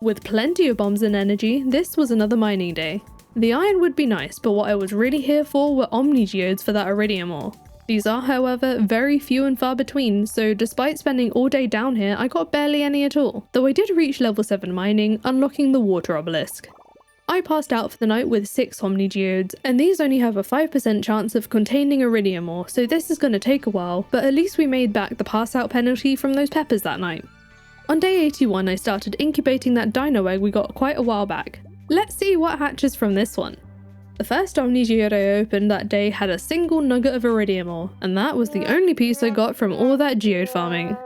With plenty of bombs and energy, this was another mining day. The iron would be nice, but what I was really here for were omnigeodes for that iridium ore. These are, however, very few and far between, so despite spending all day down here, I got barely any at all, though I did reach level 7 mining, unlocking the water obelisk. I passed out for the night with 6 omnigeodes, and these only have a 5% chance of containing iridium ore, so this is going to take a while, but at least we made back the pass out penalty from those peppers that night. On day 81, I started incubating that dino egg we got quite a while back. Let's see what hatches from this one. The first omnigeode I opened that day had a single nugget of iridium ore, and that was the only piece I got from all that geode farming.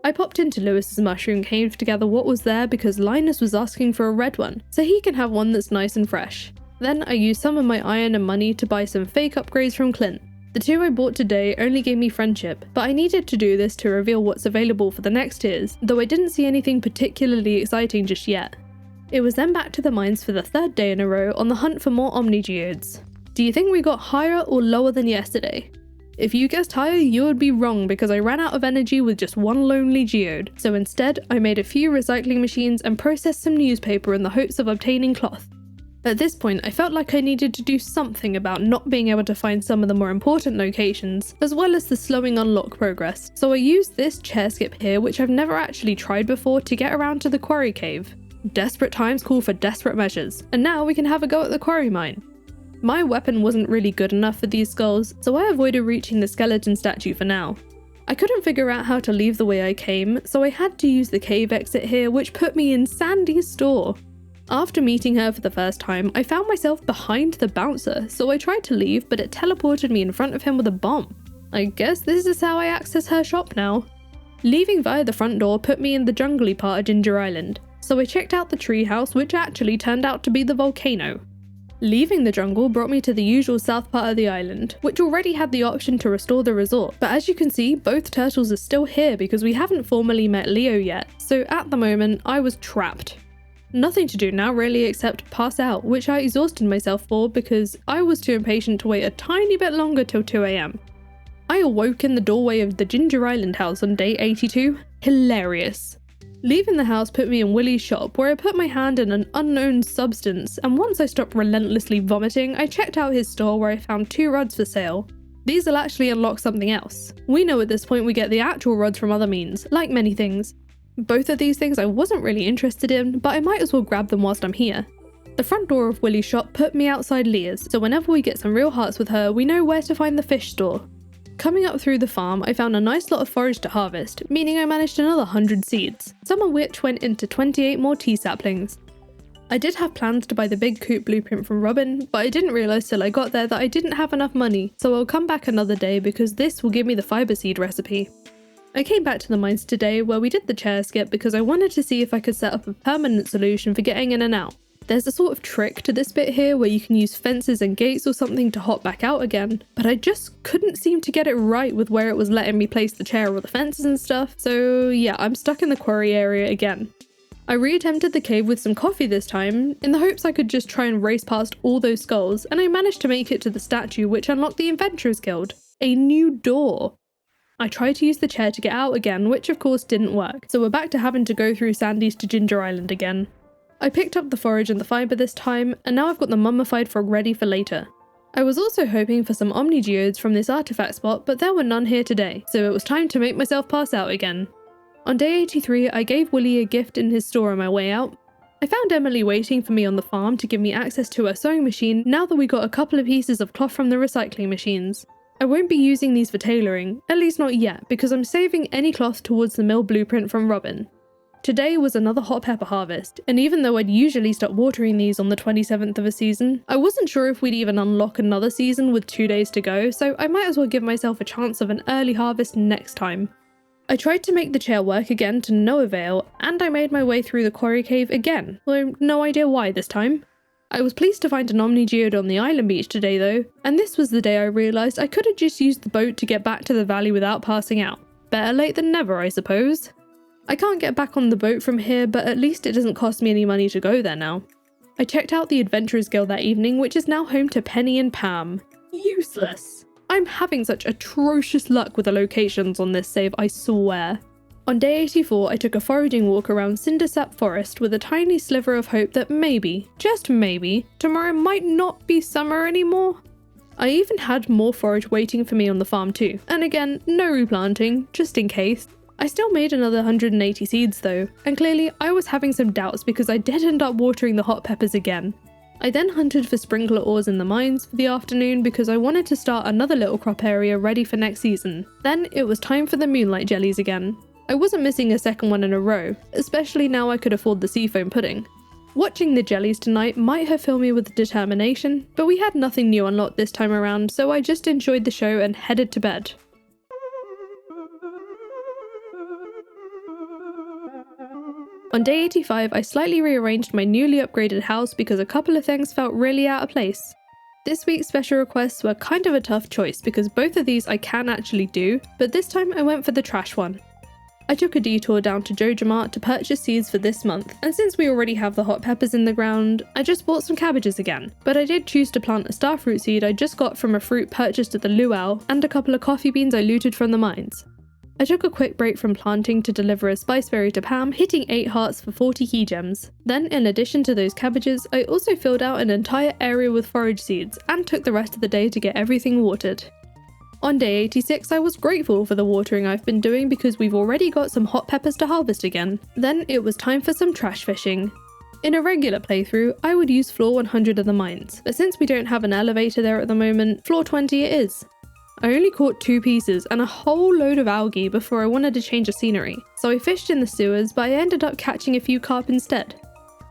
I popped into Lewis's mushroom cave to gather what was there because Linus was asking for a red one, so he can have one that's nice and fresh. Then I used some of my iron and money to buy some fake upgrades from Clint. The 2 I bought today only gave me friendship, but I needed to do this to reveal what's available for the next tiers, though I didn't see anything particularly exciting just yet. It was then back to the mines for the 3rd day in a row on the hunt for more omnigeodes. Do you think we got higher or lower than yesterday? If you guessed higher, you would be wrong because I ran out of energy with just one lonely geode, so instead I made a few recycling machines and processed some newspaper in the hopes of obtaining cloth. At this point, I felt like I needed to do something about not being able to find some of the more important locations, as well as the slowing unlock progress, so I used this chair skip here, which I've never actually tried before, to get around to the quarry cave. Desperate times call for desperate measures, and now we can have a go at the quarry mine. My weapon wasn't really good enough for these skulls, so I avoided reaching the skeleton statue for now. I couldn't figure out how to leave the way I came, so I had to use the cave exit here, which put me in Sandy's store. After meeting her for the first time, I found myself behind the bouncer, so I tried to leave, but it teleported me in front of him with a bomb. I guess this is how I access her shop now. Leaving via the front door put me in the jungly part of Ginger Island, so I checked out the treehouse, which actually turned out to be the volcano. Leaving the jungle brought me to the usual south part of the island, which already had the option to restore the resort, but as you can see, both turtles are still here because we haven't formally met Leo yet, so at the moment, I was trapped. Nothing to do now really except pass out, which I exhausted myself for because I was too impatient to wait a tiny bit longer till 2 AM. I awoke in the doorway of the Ginger Island house on day 82. Hilarious. Leaving the house put me in Willy's shop, where I put my hand in an unknown substance, and once I stopped relentlessly vomiting, I checked out his store where I found 2 rods for sale. These will actually unlock something else. We know at this point we get the actual rods from other means, like many things. Both of these things I wasn't really interested in, but I might as well grab them whilst I'm here. The front door of Willy's shop put me outside Leah's, so whenever we get some real hearts with her, we know where to find the fish store. Coming up through the farm, I found a nice lot of forage to harvest, meaning I managed another 100 seeds, some of which went into 28 more tea saplings. I did have plans to buy the big coop blueprint from Robin, but I didn't realise till I got there that I didn't have enough money, so I'll come back another day because this will give me the fibre seed recipe. I came back to the mines today where we did the chair skip because I wanted to see if I could set up a permanent solution for getting in and out. There's a sort of trick to this bit here where you can use fences and gates or something to hop back out again, but I just couldn't seem to get it right with where it was letting me place the chair or the fences and stuff, so yeah, I'm stuck in the quarry area again. I re-attempted the cave with some coffee this time, in the hopes I could just try and race past all those skulls, and I managed to make it to the statue which unlocked the Adventurers Guild. A new door! I tried to use the chair to get out again, which of course didn't work, so we're back to having to go through Sandy's to Ginger Island again. I picked up the forage and the fibre this time, and now I've got the mummified frog ready for later. I was also hoping for some omnigeodes from this artifact spot, but there were none here today, so it was time to make myself pass out again. On day 83, I gave Willie a gift in his store on my way out. I found Emily waiting for me on the farm to give me access to her sewing machine now that we got a couple of pieces of cloth from the recycling machines. I won't be using these for tailoring, at least not yet, because I'm saving any cloth towards the mill blueprint from Robin. Today was another hot pepper harvest, and even though I'd usually start watering these on the 27th of a season, I wasn't sure if we'd even unlock another season with 2 days to go, so I might as well give myself a chance of an early harvest next time. I tried to make the chair work again to no avail, and I made my way through the quarry cave again, though no idea why this time. I was pleased to find an omnigeode on the island beach today though, and this was the day I realised I could have just used the boat to get back to the valley without passing out. Better late than never, I suppose. I can't get back on the boat from here, but at least it doesn't cost me any money to go there now. I checked out the Adventurers Guild that evening, which is now home to Penny and Pam. Useless. I'm having such atrocious luck with the locations on this save, I swear. On day 84, I took a foraging walk around Cindersap Forest with a tiny sliver of hope that maybe, just maybe, tomorrow might not be summer anymore. I even had more forage waiting for me on the farm too, and again, no replanting, just in case. I still made another 180 seeds though, and clearly I was having some doubts because I did end up watering the hot peppers again. I then hunted for sprinkler ores in the mines for the afternoon because I wanted to start another little crop area ready for next season. Then it was time for the moonlight jellies again. I wasn't missing a second one in a row, especially now I could afford the seafoam pudding. Watching the jellies tonight might have filled me with determination, but we had nothing new unlocked this time around, so I just enjoyed the show and headed to bed. On day 85, I slightly rearranged my newly upgraded house because a couple of things felt really out of place. This week's special requests were kind of a tough choice because both of these I can actually do, but this time I went for the trash one. I took a detour down to JojaMart to purchase seeds for this month, and since we already have the hot peppers in the ground, I just bought some cabbages again. But I did choose to plant a starfruit seed I just got from a fruit purchased at the luau, and a couple of coffee beans I looted from the mines. I took a quick break from planting to deliver a spiceberry to Pam, hitting 8 hearts for 40 key gems. Then, in addition to those cabbages, I also filled out an entire area with forage seeds, and took the rest of the day to get everything watered. On day 86, I was grateful for the watering I've been doing because we've already got some hot peppers to harvest again. Then it was time for some trash fishing. In a regular playthrough, I would use floor 100 of the mines, but since we don't have an elevator there at the moment, floor 20 it is. I only caught 2 pieces and a whole load of algae before I wanted to change the scenery, so I fished in the sewers, but I ended up catching a few carp instead.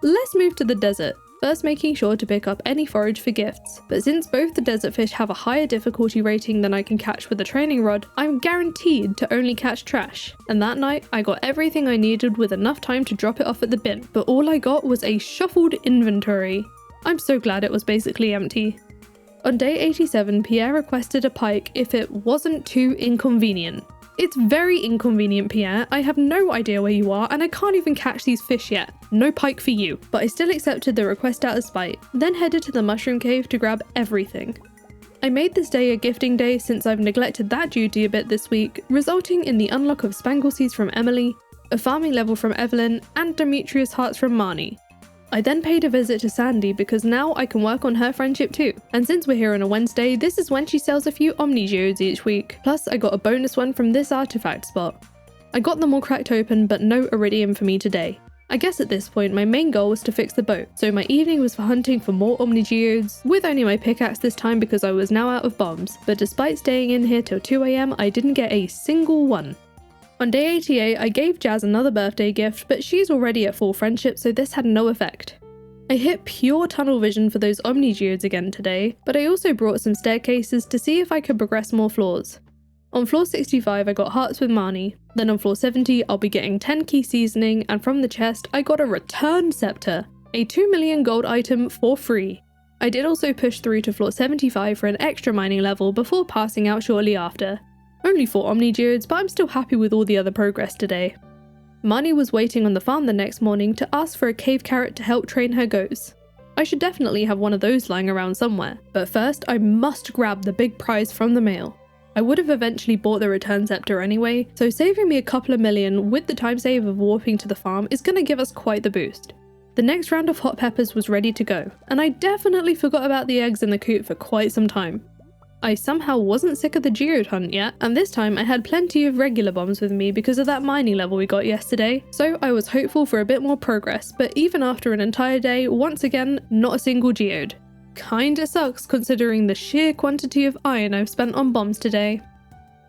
Let's move to the desert, first making sure to pick up any forage for gifts, but since both the desert fish have a higher difficulty rating than I can catch with a training rod, I'm guaranteed to only catch trash, and that night I got everything I needed with enough time to drop it off at the bin, but all I got was a shuffled inventory. I'm so glad it was basically empty. On day 87, Pierre requested a pike if it wasn't too inconvenient. It's very inconvenient, Pierre. I have no idea where you are and I can't even catch these fish yet. No pike for you. But I still accepted the request out of spite, then headed to the mushroom cave to grab everything. I made this day a gifting day since I've neglected that duty a bit this week, resulting in the unlock of spangle seeds from Emily, a farming level from Evelyn, and Demetrius hearts from Marnie. I then paid a visit to Sandy because now I can work on her friendship too. And since we're here on a Wednesday, this is when she sells a few omnigeodes each week. Plus I got a bonus one from this artifact spot. I got them all cracked open, but no iridium for me today. I guess at this point my main goal was to fix the boat, so my evening was for hunting for more omni-geodes, with only my pickaxe this time because I was now out of bombs, but despite staying in here till 2 AM I didn't get a single one. On day 88 I gave Jazz another birthday gift, but she's already at full friendship so this had no effect. I hit pure tunnel vision for those omni-geodes again today, but I also brought some staircases to see if I could progress more floors. On floor 65 I got hearts with Marnie, then on floor 70 I'll be getting 10 key seasoning, and from the chest I got a return scepter, a 2 million gold item for free. I did also push through to floor 75 for an extra mining level before passing out shortly after. Only 4 omni-geodes, but I'm still happy with all the other progress today. Marnie was waiting on the farm the next morning to ask for a cave carrot to help train her goats. I should definitely have one of those lying around somewhere, but first I must grab the big prize from the mail. I would have eventually bought the return scepter anyway, so saving me a couple of million with the time save of warping to the farm is going to give us quite the boost. The next round of hot peppers was ready to go, and I definitely forgot about the eggs in the coop for quite some time. I somehow wasn't sick of the geode hunt yet, and this time I had plenty of regular bombs with me because of that mining level we got yesterday, so I was hopeful for a bit more progress, but even after an entire day, once again, not a single geode. Kinda sucks considering the sheer quantity of iron I've spent on bombs today.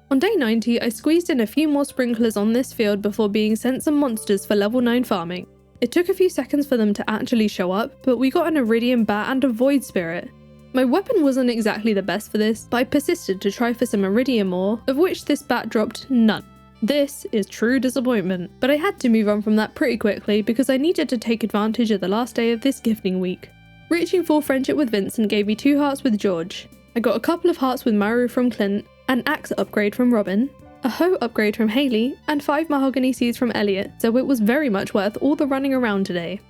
On day 90, I squeezed in a few more sprinklers on this field before being sent some monsters for level 9 farming. It took a few seconds for them to actually show up, but we got an iridium bat and a void spirit. My weapon wasn't exactly the best for this, but I persisted to try for some iridium ore, of which this bat dropped none. This is true disappointment, but I had to move on from that pretty quickly because I needed to take advantage of the last day of this gifting week. Reaching full friendship with Vincent gave me 2 hearts with George. I got a couple of hearts with Maru from Clint, an axe upgrade from Robin, a hoe upgrade from Haley, and 5 mahogany seeds from Elliot, so it was very much worth all the running around today.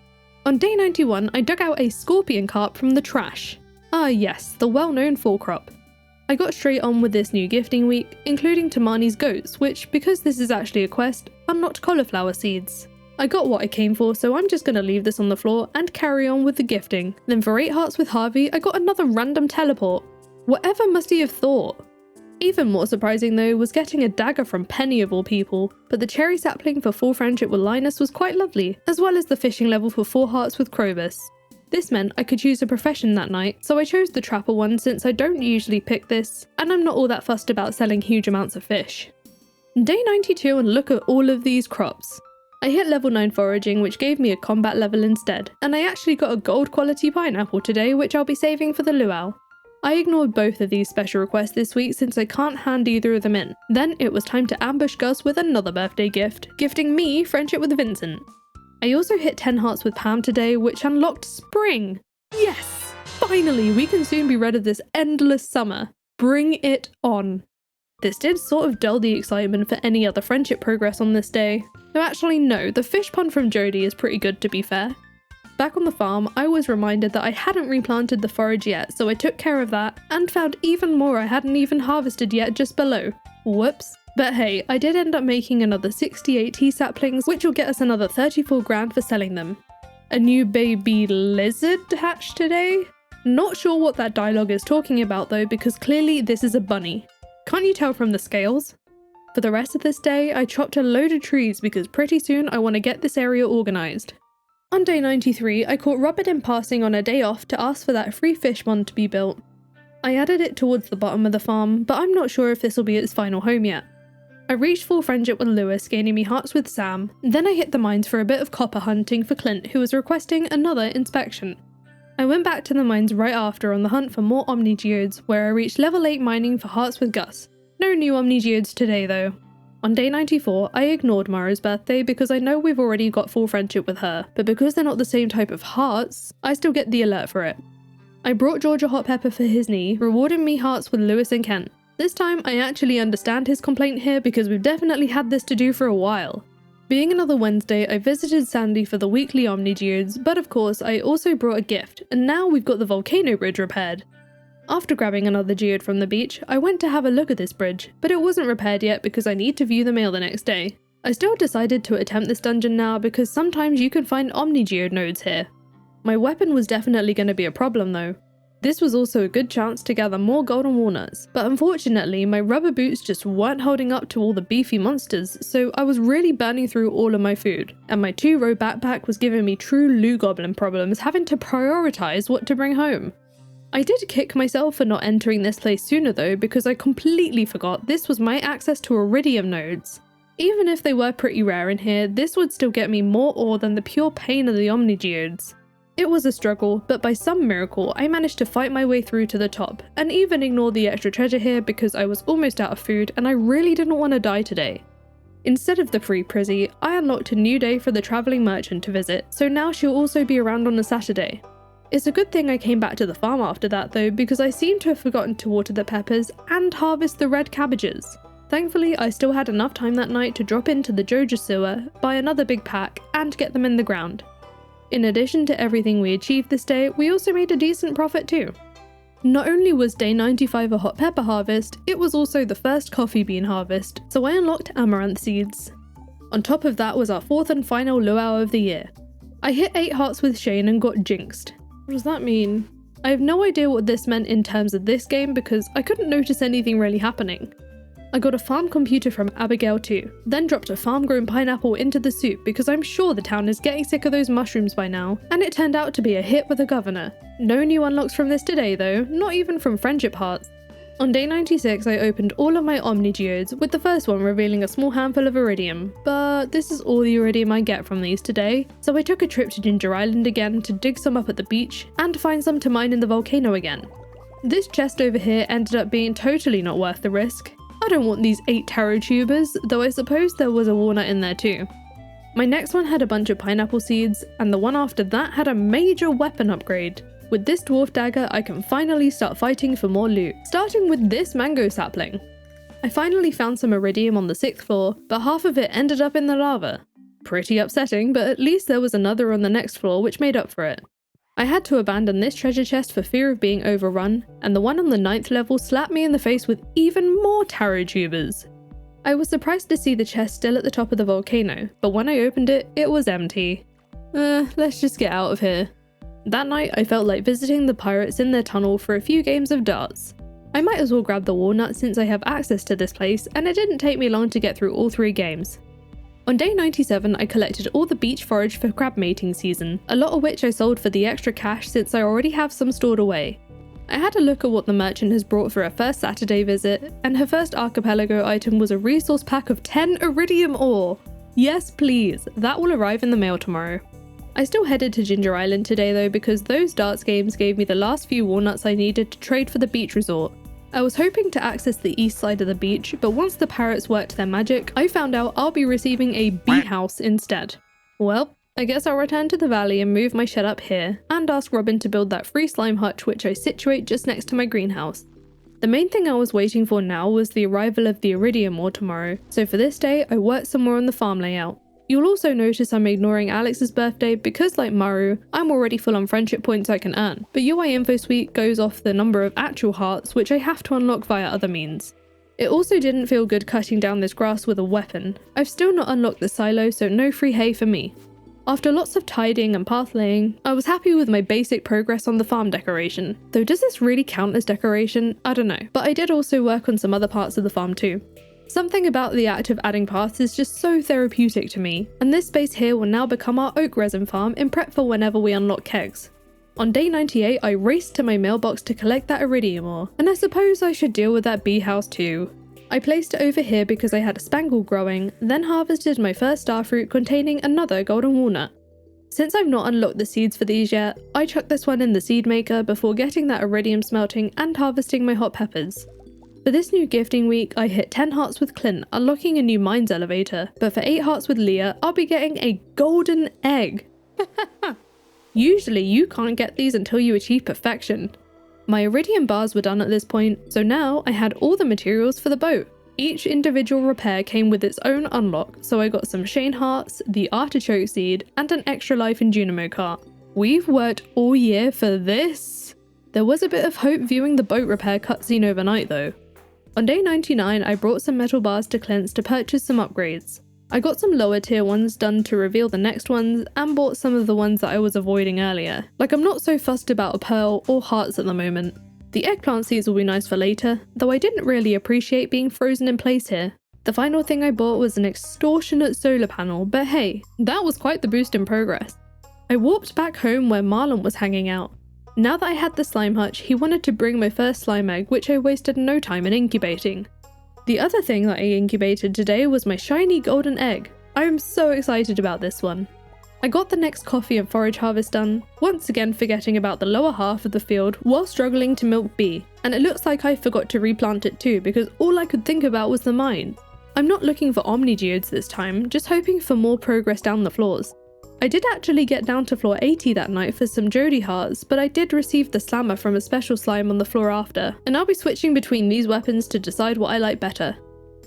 On day 91, I dug out a scorpion carp from the trash. Ah yes, the well-known fall crop. I got straight on with this new gifting week, including Tamani's goats, which, because this is actually a quest, unlocked cauliflower seeds. I got what I came for, so I'm just going to leave this on the floor and carry on with the gifting. Then for 8 hearts with Harvey, I got another random teleport. Whatever must he have thought? Even more surprising though was getting a dagger from Penny of all people, but the cherry sapling for full friendship with Linus was quite lovely, as well as the fishing level for 4 hearts with Krobus. This meant I could choose a profession that night, so I chose the trapper one since I don't usually pick this, and I'm not all that fussed about selling huge amounts of fish. Day 92, and look at all of these crops. I hit level 9 foraging, which gave me a combat level instead, and I actually got a gold quality pineapple today, which I'll be saving for the luau. I ignored both of these special requests this week since I can't hand either of them in. Then it was time to ambush Gus with another birthday gift, gifting me friendship with Vincent. I also hit 10 hearts with Pam today, which unlocked spring. Yes! Finally, we can soon be rid of this endless summer. Bring it on. This did sort of dull the excitement for any other friendship progress on this day. Though actually no, the fish pun from Jody is pretty good to be fair. Back on the farm, I was reminded that I hadn't replanted the forage yet, so I took care of that, and found even more I hadn't even harvested yet just below. Whoops. But hey, I did end up making another 68 tea saplings, which will get us another 34 grand for selling them. A new baby lizard hatched today? Not sure what that dialogue is talking about though, because clearly this is a bunny. Can't you tell from the scales? For the rest of this day, I chopped a load of trees because pretty soon I want to get this area organised. On day 93, I caught Robert in passing on a day off to ask for that free fish pond to be built. I added it towards the bottom of the farm, but I'm not sure if this will be its final home yet. I reached full friendship with Lewis, gaining me hearts with Sam. Then I hit the mines for a bit of copper hunting for Clint, who was requesting another inspection. I went back to the mines right after on the hunt for more omni-geodes, where I reached level 8 mining for hearts with Gus. No new omni-geodes today though. On day 94, I ignored Mara's birthday because I know we've already got full friendship with her, but because they're not the same type of hearts, I still get the alert for it. I brought George a hot pepper for his knee, rewarding me hearts with Lewis and Kent. This time, I actually understand his complaint here because we've definitely had this to do for a while. Being another Wednesday, I visited Sandy for the weekly omni-geodes, but of course, I also brought a gift, and now we've got the volcano bridge repaired. After grabbing another geode from the beach, I went to have a look at this bridge, but it wasn't repaired yet because I need to view the mail the next day. I still decided to attempt this dungeon now because sometimes you can find omni-geode nodes here. My weapon was definitely going to be a problem though. This was also a good chance to gather more golden walnuts, but unfortunately my rubber boots just weren't holding up to all the beefy monsters, so I was really burning through all of my food, and my 2-row backpack was giving me true loot goblin problems, having to prioritize what to bring home. I did kick myself for not entering this place sooner though, because I completely forgot this was my access to iridium nodes. Even if they were pretty rare in here, this would still get me more ore than the pure pain of the omnigeodes. It was a struggle, but by some miracle I managed to fight my way through to the top, and even ignore the extra treasure here because I was almost out of food and I really didn't want to die today. Instead of the free prizzy, I unlocked a new day for the travelling merchant to visit, so now she'll also be around on a Saturday. It's a good thing I came back to the farm after that though, because I seem to have forgotten to water the peppers and harvest the red cabbages. Thankfully, I still had enough time that night to drop into the Joja sewer, buy another big pack, and get them in the ground. In addition to everything we achieved this day, we also made a decent profit too. Not only was day 95 a hot pepper harvest, it was also the first coffee bean harvest, so I unlocked amaranth seeds. On top of that was our 4th and final luau of the year. I hit 8 hearts with Shane and got jinxed. What does that mean? I have no idea what this meant in terms of this game because I couldn't notice anything really happening. I got a farm computer from Abigail too, then dropped a farm-grown pineapple into the soup because I'm sure the town is getting sick of those mushrooms by now, and it turned out to be a hit with the governor. No new unlocks from this today though, not even from friendship hearts. On day 96 I opened all of my omnigeodes, with the first one revealing a small handful of iridium, but this is all the iridium I get from these today, so I took a trip to Ginger Island again to dig some up at the beach, and find some to mine in the volcano again. This chest over here ended up being totally not worth the risk. I don't want these 8 taro tubers, though I suppose there was a walnut in there too. My next one had a bunch of pineapple seeds, and the one after that had a major weapon upgrade. With this dwarf dagger, I can finally start fighting for more loot, starting with this mango sapling. I finally found some iridium on the 6th floor, but half of it ended up in the lava. Pretty upsetting, but at least there was another on the next floor which made up for it. I had to abandon this treasure chest for fear of being overrun, and the one on the 9th level slapped me in the face with even more taro tubers. I was surprised to see the chest still at the top of the volcano, but when I opened it, it was empty. Let's just get out of here. That night, I felt like visiting the pirates in their tunnel for a few games of darts. I might as well grab the walnut since I have access to this place, and it didn't take me long to get through all 3 games. On day 97, I collected all the beach forage for crab mating season, a lot of which I sold for the extra cash since I already have some stored away. I had a look at what the merchant has brought for her first Saturday visit, and her first Archipelago item was a resource pack of 10 iridium ore. Yes please, that will arrive in the mail tomorrow. I still headed to Ginger Island today though because those darts games gave me the last few walnuts I needed to trade for the beach resort. I was hoping to access the east side of the beach, but once the pirates worked their magic, I found out I'll be receiving a bee house instead. Well, I guess I'll return to the valley and move my shed up here, and ask Robin to build that free slime hutch which I situate just next to my greenhouse. The main thing I was waiting for now was the arrival of the iridium ore tomorrow, so for this day I worked some more on the farm layout. You'll also notice I'm ignoring Alex's birthday because, like Maru, I'm already full on friendship points I can earn, but UI Info Suite goes off the number of actual hearts which I have to unlock via other means. It also didn't feel good cutting down this grass with a weapon. I've still not unlocked the silo, so no free hay for me. After lots of tidying and path laying, I was happy with my basic progress on the farm decoration. Though does this really count as decoration? I don't know, but I did also work on some other parts of the farm too. Something about the act of adding paths is just so therapeutic to me, and this space here will now become our oak resin farm in prep for whenever we unlock kegs. On day 98, I raced to my mailbox to collect that iridium ore, and I suppose I should deal with that bee house too. I placed it over here because I had a spangle growing, then harvested my first starfruit containing another golden walnut. Since I've not unlocked the seeds for these yet, I chucked this one in the seed maker before getting that iridium smelting and harvesting my hot peppers. For this new gifting week, I hit 10 hearts with Clint, unlocking a new mines elevator, but for 8 hearts with Leah, I'll be getting a golden egg. Usually you can't get these until you achieve perfection. My iridium bars were done at this point, so now I had all the materials for the boat. Each individual repair came with its own unlock, so I got some Shane hearts, the artichoke seed, and an extra life in Junimo cart. We've worked all year for this? There was a bit of hope viewing the boat repair cutscene overnight though. On day 99, I brought some metal bars to Clint's to purchase some upgrades. I got some lower tier ones done to reveal the next ones and bought some of the ones that I was avoiding earlier. Like, I'm not so fussed about a pearl or hearts at the moment. The eggplant seeds will be nice for later, though I didn't really appreciate being frozen in place here. The final thing I bought was an extortionate solar panel, but hey, that was quite the boost in progress. I warped back home where Marlon was hanging out. Now that I had the slime hutch, he wanted to bring my first slime egg, which I wasted no time in incubating. The other thing that I incubated today was my shiny golden egg. I am so excited about this one. I got the next coffee and forage harvest done, once again forgetting about the lower half of the field while struggling to milk B, and it looks like I forgot to replant it too because all I could think about was the mine. I'm not looking for omni geodes this time, just hoping for more progress down the floors. I did actually get down to floor 80 that night for some Jody hearts, but I did receive the slammer from a special slime on the floor after, and I'll be switching between these weapons to decide what I like better.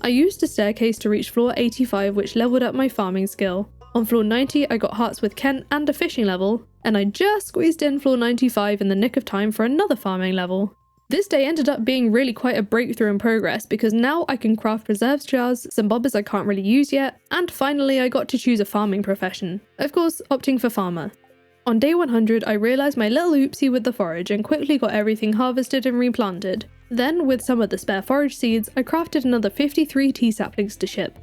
I used a staircase to reach floor 85, which leveled up my farming skill. On floor 90 I got hearts with Kent and a fishing level, and I just squeezed in floor 95 in the nick of time for another farming level. This day ended up being really quite a breakthrough in progress because now I can craft preserves jars, some bobbers I can't really use yet, and finally I got to choose a farming profession. Of course, opting for farmer. On day 100 I realised my little oopsie with the forage and quickly got everything harvested and replanted. Then, with some of the spare forage seeds, I crafted another 53 tea saplings to ship.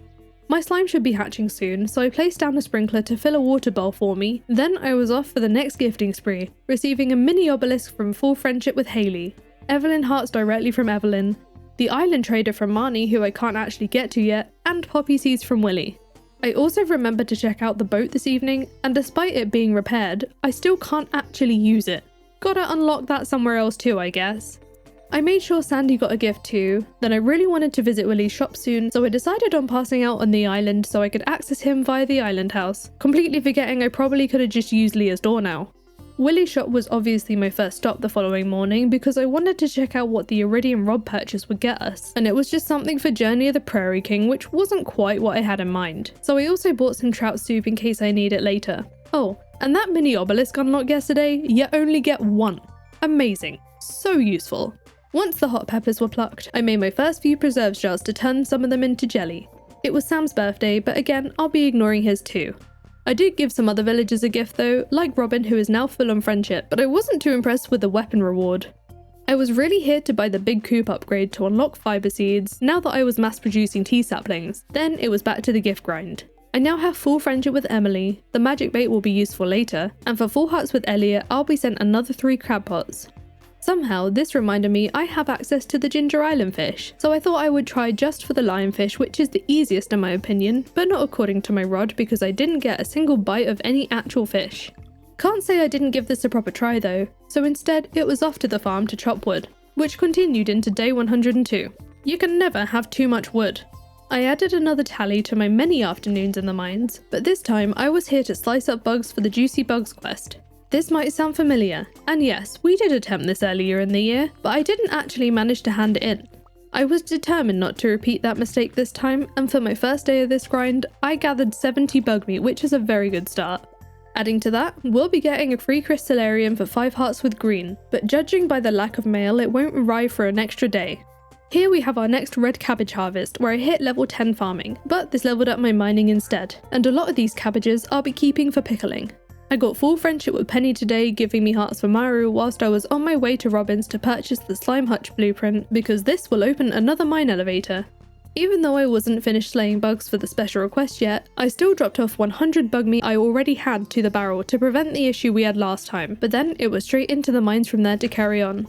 My slime should be hatching soon, so I placed down a sprinkler to fill a water bowl for me. Then I was off for the next gifting spree, receiving a mini obelisk from Full Friendship with Hayley, Evelyn hearts directly from Evelyn, the island trader from Marnie who I can't actually get to yet, and poppy seeds from Willie. I also remembered to check out the boat this evening, and despite it being repaired, I still can't actually use it. Gotta unlock that somewhere else too, I guess. I made sure Sandy got a gift too, then I really wanted to visit Willie's shop soon, so I decided on passing out on the island so I could access him via the island house, completely forgetting I probably could have just used Leah's door now. Willie's shop was obviously my first stop the following morning because I wanted to check out what the Iridium Rod purchase would get us, and it was just something for Journey of the Prairie King, which wasn't quite what I had in mind. So I also bought some trout soup in case I need it later. Oh, and that mini obelisk unlocked yesterday, you only get one. Amazing. So useful. Once the hot peppers were plucked, I made my first few preserves jars to turn some of them into jelly. It was Sam's birthday, but again, I'll be ignoring his too. I did give some other villagers a gift though, like Robin who is now full on friendship, but I wasn't too impressed with the weapon reward. I was really here to buy the big coop upgrade to unlock fiber seeds now that I was mass producing tea saplings, then it was back to the gift grind. I now have full friendship with Emily, the magic bait will be useful later, and for full hearts with Elliot I'll be sent another 3 crab pots. Somehow, this reminded me I have access to the Ginger Island fish, so I thought I would try just for the lionfish, which is the easiest in my opinion, but not according to my rod because I didn't get a single bite of any actual fish. Can't say I didn't give this a proper try though, so instead it was off to the farm to chop wood, which continued into day 102. You can never have too much wood. I added another tally to my many afternoons in the mines, but this time I was here to slice up bugs for the Juicy Bugs quest. This might sound familiar, and yes, we did attempt this earlier in the year, but I didn't actually manage to hand it in. I was determined not to repeat that mistake this time, and for my first day of this grind, I gathered 70 bug meat, which is a very good start. Adding to that, we'll be getting a free crystallarium for 5 hearts with green, but judging by the lack of mail, it won't arrive for an extra day. Here we have our next red cabbage harvest, where I hit level 10 farming, but this leveled up my mining instead, and a lot of these cabbages I'll be keeping for pickling. I got full friendship with Penny today, giving me hearts for Maru whilst I was on my way to Robin's to purchase the slime hutch blueprint because this will open another mine elevator. Even though I wasn't finished slaying bugs for the special request yet, I still dropped off 100 bug meat I already had to the barrel to prevent the issue we had last time, but then it was straight into the mines from there to carry on.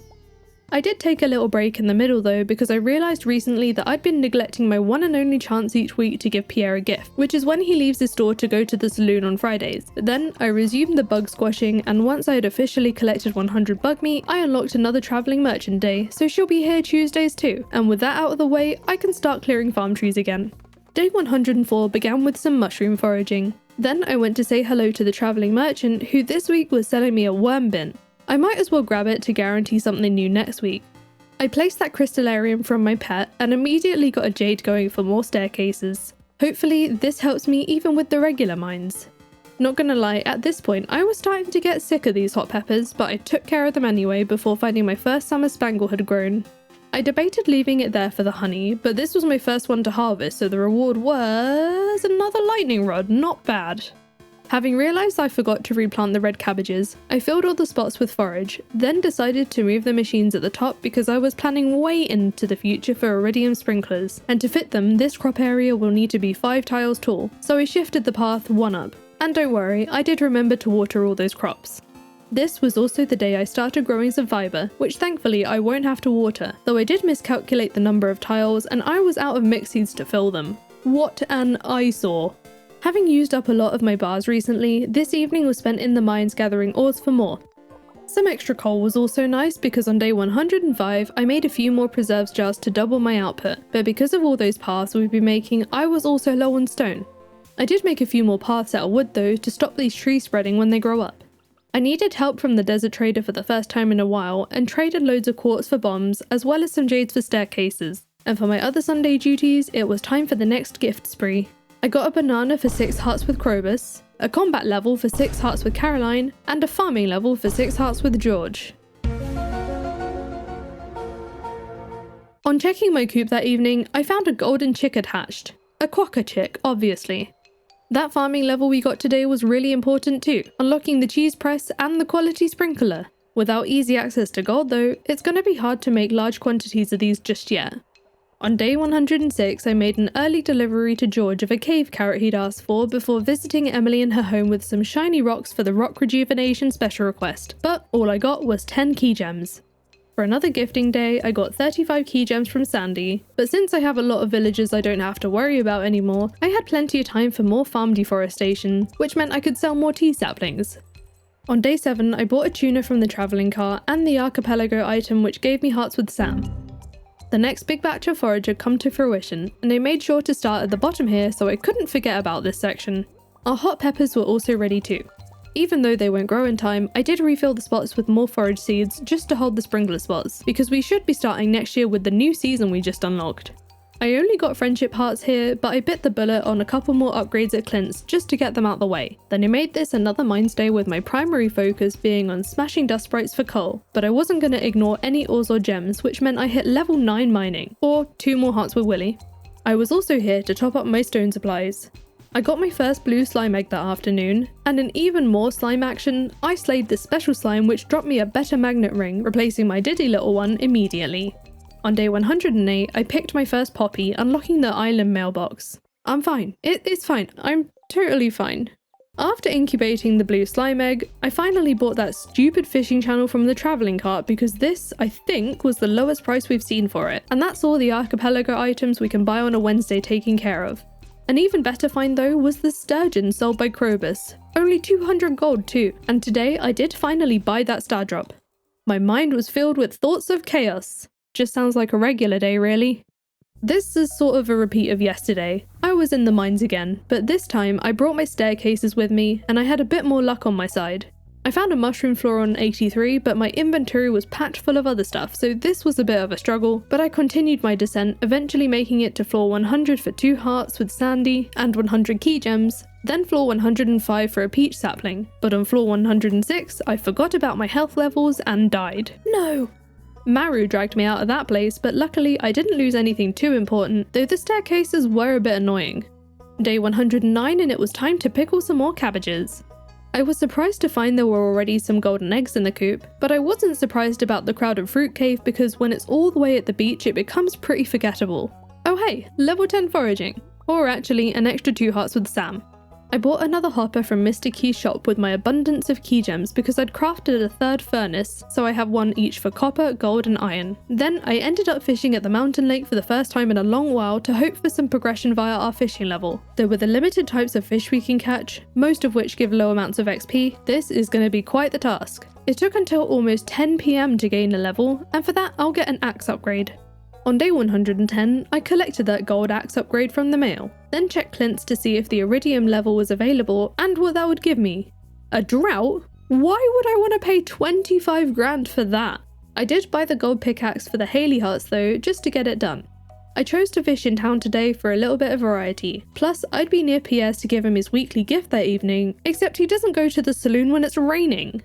I did take a little break in the middle though because I realised recently that I'd been neglecting my one and only chance each week to give Pierre a gift, which is when he leaves his store to go to the saloon on Fridays. Then I resumed the bug squashing, and once I had officially collected 100 bug meat, I unlocked another travelling merchant day, so she'll be here Tuesdays too, and with that out of the way, I can start clearing farm trees again. Day 104 began with some mushroom foraging. Then I went to say hello to the travelling merchant who this week was selling me a worm bin. I might as well grab it to guarantee something new next week. I placed that crystallarium from my pet and immediately got a jade going for more staircases. Hopefully this helps me even with the regular mines. Not gonna lie, at this point I was starting to get sick of these hot peppers, but I took care of them anyway before finding my first summer spangle had grown. I debated leaving it there for the honey, but this was my first one to harvest, so the reward was another lightning rod. Not bad. Having realised I forgot to replant the red cabbages, I filled all the spots with forage, then decided to move the machines at the top because I was planning way into the future for iridium sprinklers, and to fit them, this crop area will need to be 5 tiles tall, so I shifted the path 1 up. And don't worry, I did remember to water all those crops. This was also the day I started growing some fibre, which thankfully I won't have to water, though I did miscalculate the number of tiles and I was out of mix seeds to fill them. What an eyesore! Having used up a lot of my bars recently, this evening was spent in the mines gathering ores for more. Some extra coal was also nice because on day 105 I made a few more preserves jars to double my output, but because of all those paths we've been making, I was also low on stone. I did make a few more paths out of wood though to stop these trees spreading when they grow up. I needed help from the desert trader for the first time in a while and traded loads of quartz for bombs as well as some jades for staircases. And for my other Sunday duties, it was time for the next gift spree. I got a banana for 6 hearts with Krobus, a combat level for 6 hearts with Caroline, and a farming level for 6 hearts with George. On checking my coop that evening, I found a golden chick had hatched. A quokka chick, obviously. That farming level we got today was really important too, unlocking the cheese press and the quality sprinkler. Without easy access to gold though, it's going to be hard to make large quantities of these just yet. On day 106, I made an early delivery to George of a cave carrot he'd asked for before visiting Emily in her home with some shiny rocks for the rock rejuvenation special request, but all I got was 10 key gems. For another gifting day, I got 35 key gems from Sandy, but since I have a lot of villagers I don't have to worry about anymore, I had plenty of time for more farm deforestation, which meant I could sell more tea saplings. On day 7, I bought a tuna from the travelling cart and the Archipelago item which gave me hearts with Sam. The next big batch of forage had come to fruition, and I made sure to start at the bottom here so I couldn't forget about this section. Our hot peppers were also ready too. Even though they won't grow in time, I did refill the spots with more forage seeds just to hold the sprinkler spots, because we should be starting next year with the new season we just unlocked. I only got friendship hearts here, but I bit the bullet on a couple more upgrades at Clint's just to get them out the way. Then I made this another mines day with my primary focus being on smashing dust sprites for coal, but I wasn't going to ignore any ores or gems, which meant I hit level 9 mining, or 2 more hearts with Willy. I was also here to top up my stone supplies. I got my first blue slime egg that afternoon, and in even more slime action, I slayed the special slime which dropped me a better magnet ring, replacing my diddy little one immediately. On day 108, I picked my first poppy, unlocking the island mailbox. I'm fine. It's fine. I'm totally fine. After incubating the blue slime egg, I finally bought that stupid fishing channel from the travelling cart because this, I think, was the lowest price we've seen for it, and that's all the Archipelago items we can buy on a Wednesday taken care of. An even better find though was the sturgeon sold by Krobus. Only 200 gold too, and today I did finally buy that star drop. My mind was filled with thoughts of chaos. Just sounds like a regular day really. This is sort of a repeat of yesterday. I was in the mines again, but this time I brought my staircases with me and I had a bit more luck on my side. I found a mushroom floor on 83, but my inventory was packed full of other stuff, so this was a bit of a struggle, but I continued my descent, eventually making it to floor 100 for 2 hearts with Sandy and 100 key gems, then floor 105 for a peach sapling, but on floor 106 I forgot about my health levels and died. No! Maru dragged me out of that place, but luckily I didn't lose anything too important, though the staircases were a bit annoying. Day 109 and it was time to pickle some more cabbages. I was surprised to find there were already some golden eggs in the coop, but I wasn't surprised about the crowded fruit cave because when it's all the way at the beach it becomes pretty forgettable. Oh hey, level 10 foraging. Or actually an extra 2 hearts with Sam. I bought another hopper from Mr. Key's shop with my abundance of key gems because I'd crafted a 3rd furnace, so I have one each for copper, gold and iron. Then I ended up fishing at the mountain lake for the first time in a long while to hope for some progression via our fishing level. Though with the limited types of fish we can catch, most of which give low amounts of XP, this is going to be quite the task. It took until almost 10 PM to gain a level, and for that I'll get an axe upgrade. On day 110, I collected that gold axe upgrade from the mail, then checked Clint's to see if the iridium level was available and what that would give me. A drought? Why would I want to pay 25 grand for that? I did buy the gold pickaxe for the Haley hearts though, just to get it done. I chose to fish in town today for a little bit of variety, plus I'd be near Pierre's to give him his weekly gift that evening, except he doesn't go to the saloon when it's raining.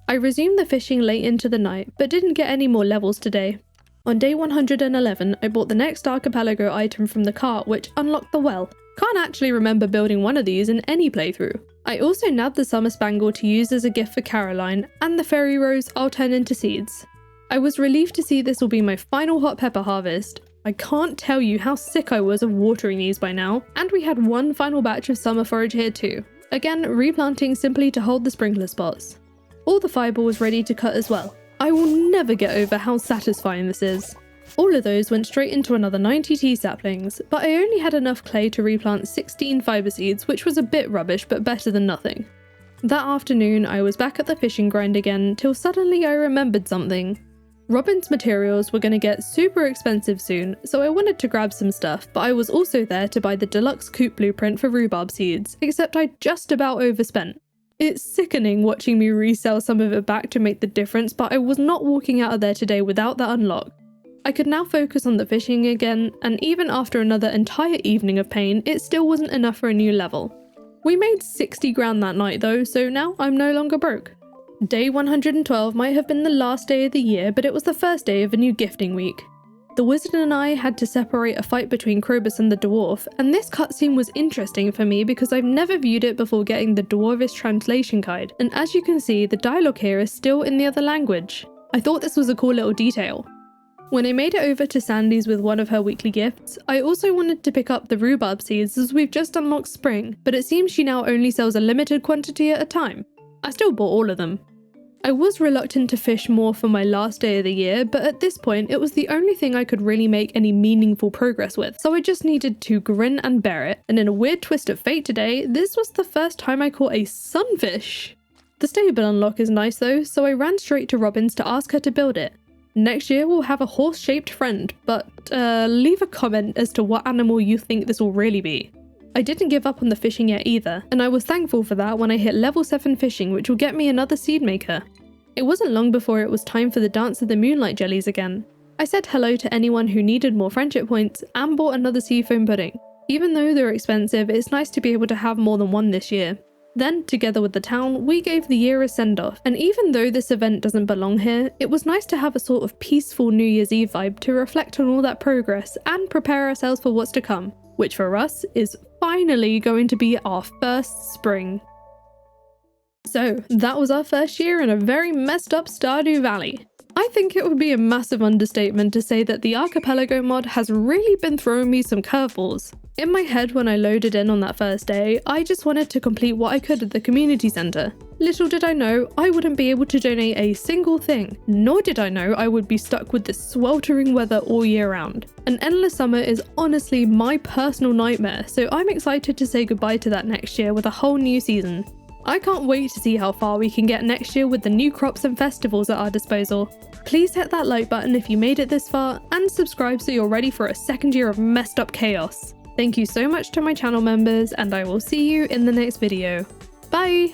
I resumed the fishing late into the night, but didn't get any more levels today. On day 111, I bought the next Archipelago item from the cart, which unlocked the well. Can't actually remember building one of these in any playthrough. I also nabbed the summer spangle to use as a gift for Caroline, and the fairy rose I'll turn into seeds. I was relieved to see this will be my final hot pepper harvest. I can't tell you how sick I was of watering these by now, and we had one final batch of summer forage here too. Again, replanting simply to hold the sprinkler spots. All the fibre was ready to cut as well. I will never get over how satisfying this is. All of those went straight into another 90 tea saplings, but I only had enough clay to replant 16 fibre seeds, which was a bit rubbish but better than nothing. That afternoon I was back at the fishing grind again till suddenly I remembered something. Robin's materials were going to get super expensive soon, so I wanted to grab some stuff, but I was also there to buy the deluxe coop blueprint for rhubarb seeds, except I just about overspent. It's sickening watching me resell some of it back to make the difference, but I was not walking out of there today without that unlock. I could now focus on the fishing again, and even after another entire evening of pain, it still wasn't enough for a new level. We made 60 grand that night though, so now I'm no longer broke. Day 112 might have been the last day of the year, but it was the first day of a new gifting week. The wizard and I had to separate a fight between Krobus and the dwarf, and this cutscene was interesting for me because I've never viewed it before getting the dwarvish translation guide, and as you can see, the dialogue here is still in the other language. I thought this was a cool little detail. When I made it over to Sandy's with one of her weekly gifts, I also wanted to pick up the rhubarb seeds as we've just unlocked spring, but it seems she now only sells a limited quantity at a time. I still bought all of them. I was reluctant to fish more for my last day of the year, but at this point it was the only thing I could really make any meaningful progress with, so I just needed to grin and bear it, and in a weird twist of fate today, this was the first time I caught a sunfish! The stable unlock is nice though, so I ran straight to Robin's to ask her to build it. Next year we'll have a horse-shaped friend, but leave a comment as to what animal you think this will really be. I didn't give up on the fishing yet either, and I was thankful for that when I hit level 7 fishing, which will get me another seed maker. It wasn't long before it was time for the Dance of the Moonlight jellies again. I said hello to anyone who needed more friendship points and bought another seafoam pudding. Even though they're expensive, it's nice to be able to have more than one this year. Then, together with the town, we gave the year a send-off, and even though this event doesn't belong here, it was nice to have a sort of peaceful New Year's Eve vibe to reflect on all that progress and prepare ourselves for what's to come, which for us is finally going to be our first spring. So, that was our first year in a very messed up Stardew Valley. I think it would be a massive understatement to say that the Archipelago mod has really been throwing me some curveballs. In my head when I loaded in on that first day, I just wanted to complete what I could at the community centre. Little did I know I wouldn't be able to donate a single thing, nor did I know I would be stuck with this sweltering weather all year round. An endless summer is honestly my personal nightmare, so I'm excited to say goodbye to that next year with a whole new season. I can't wait to see how far we can get next year with the new crops and festivals at our disposal. Please hit that like button if you made it this far, and subscribe so you're ready for a second year of messed up chaos. Thank you so much to my channel members, and I will see you in the next video. Bye!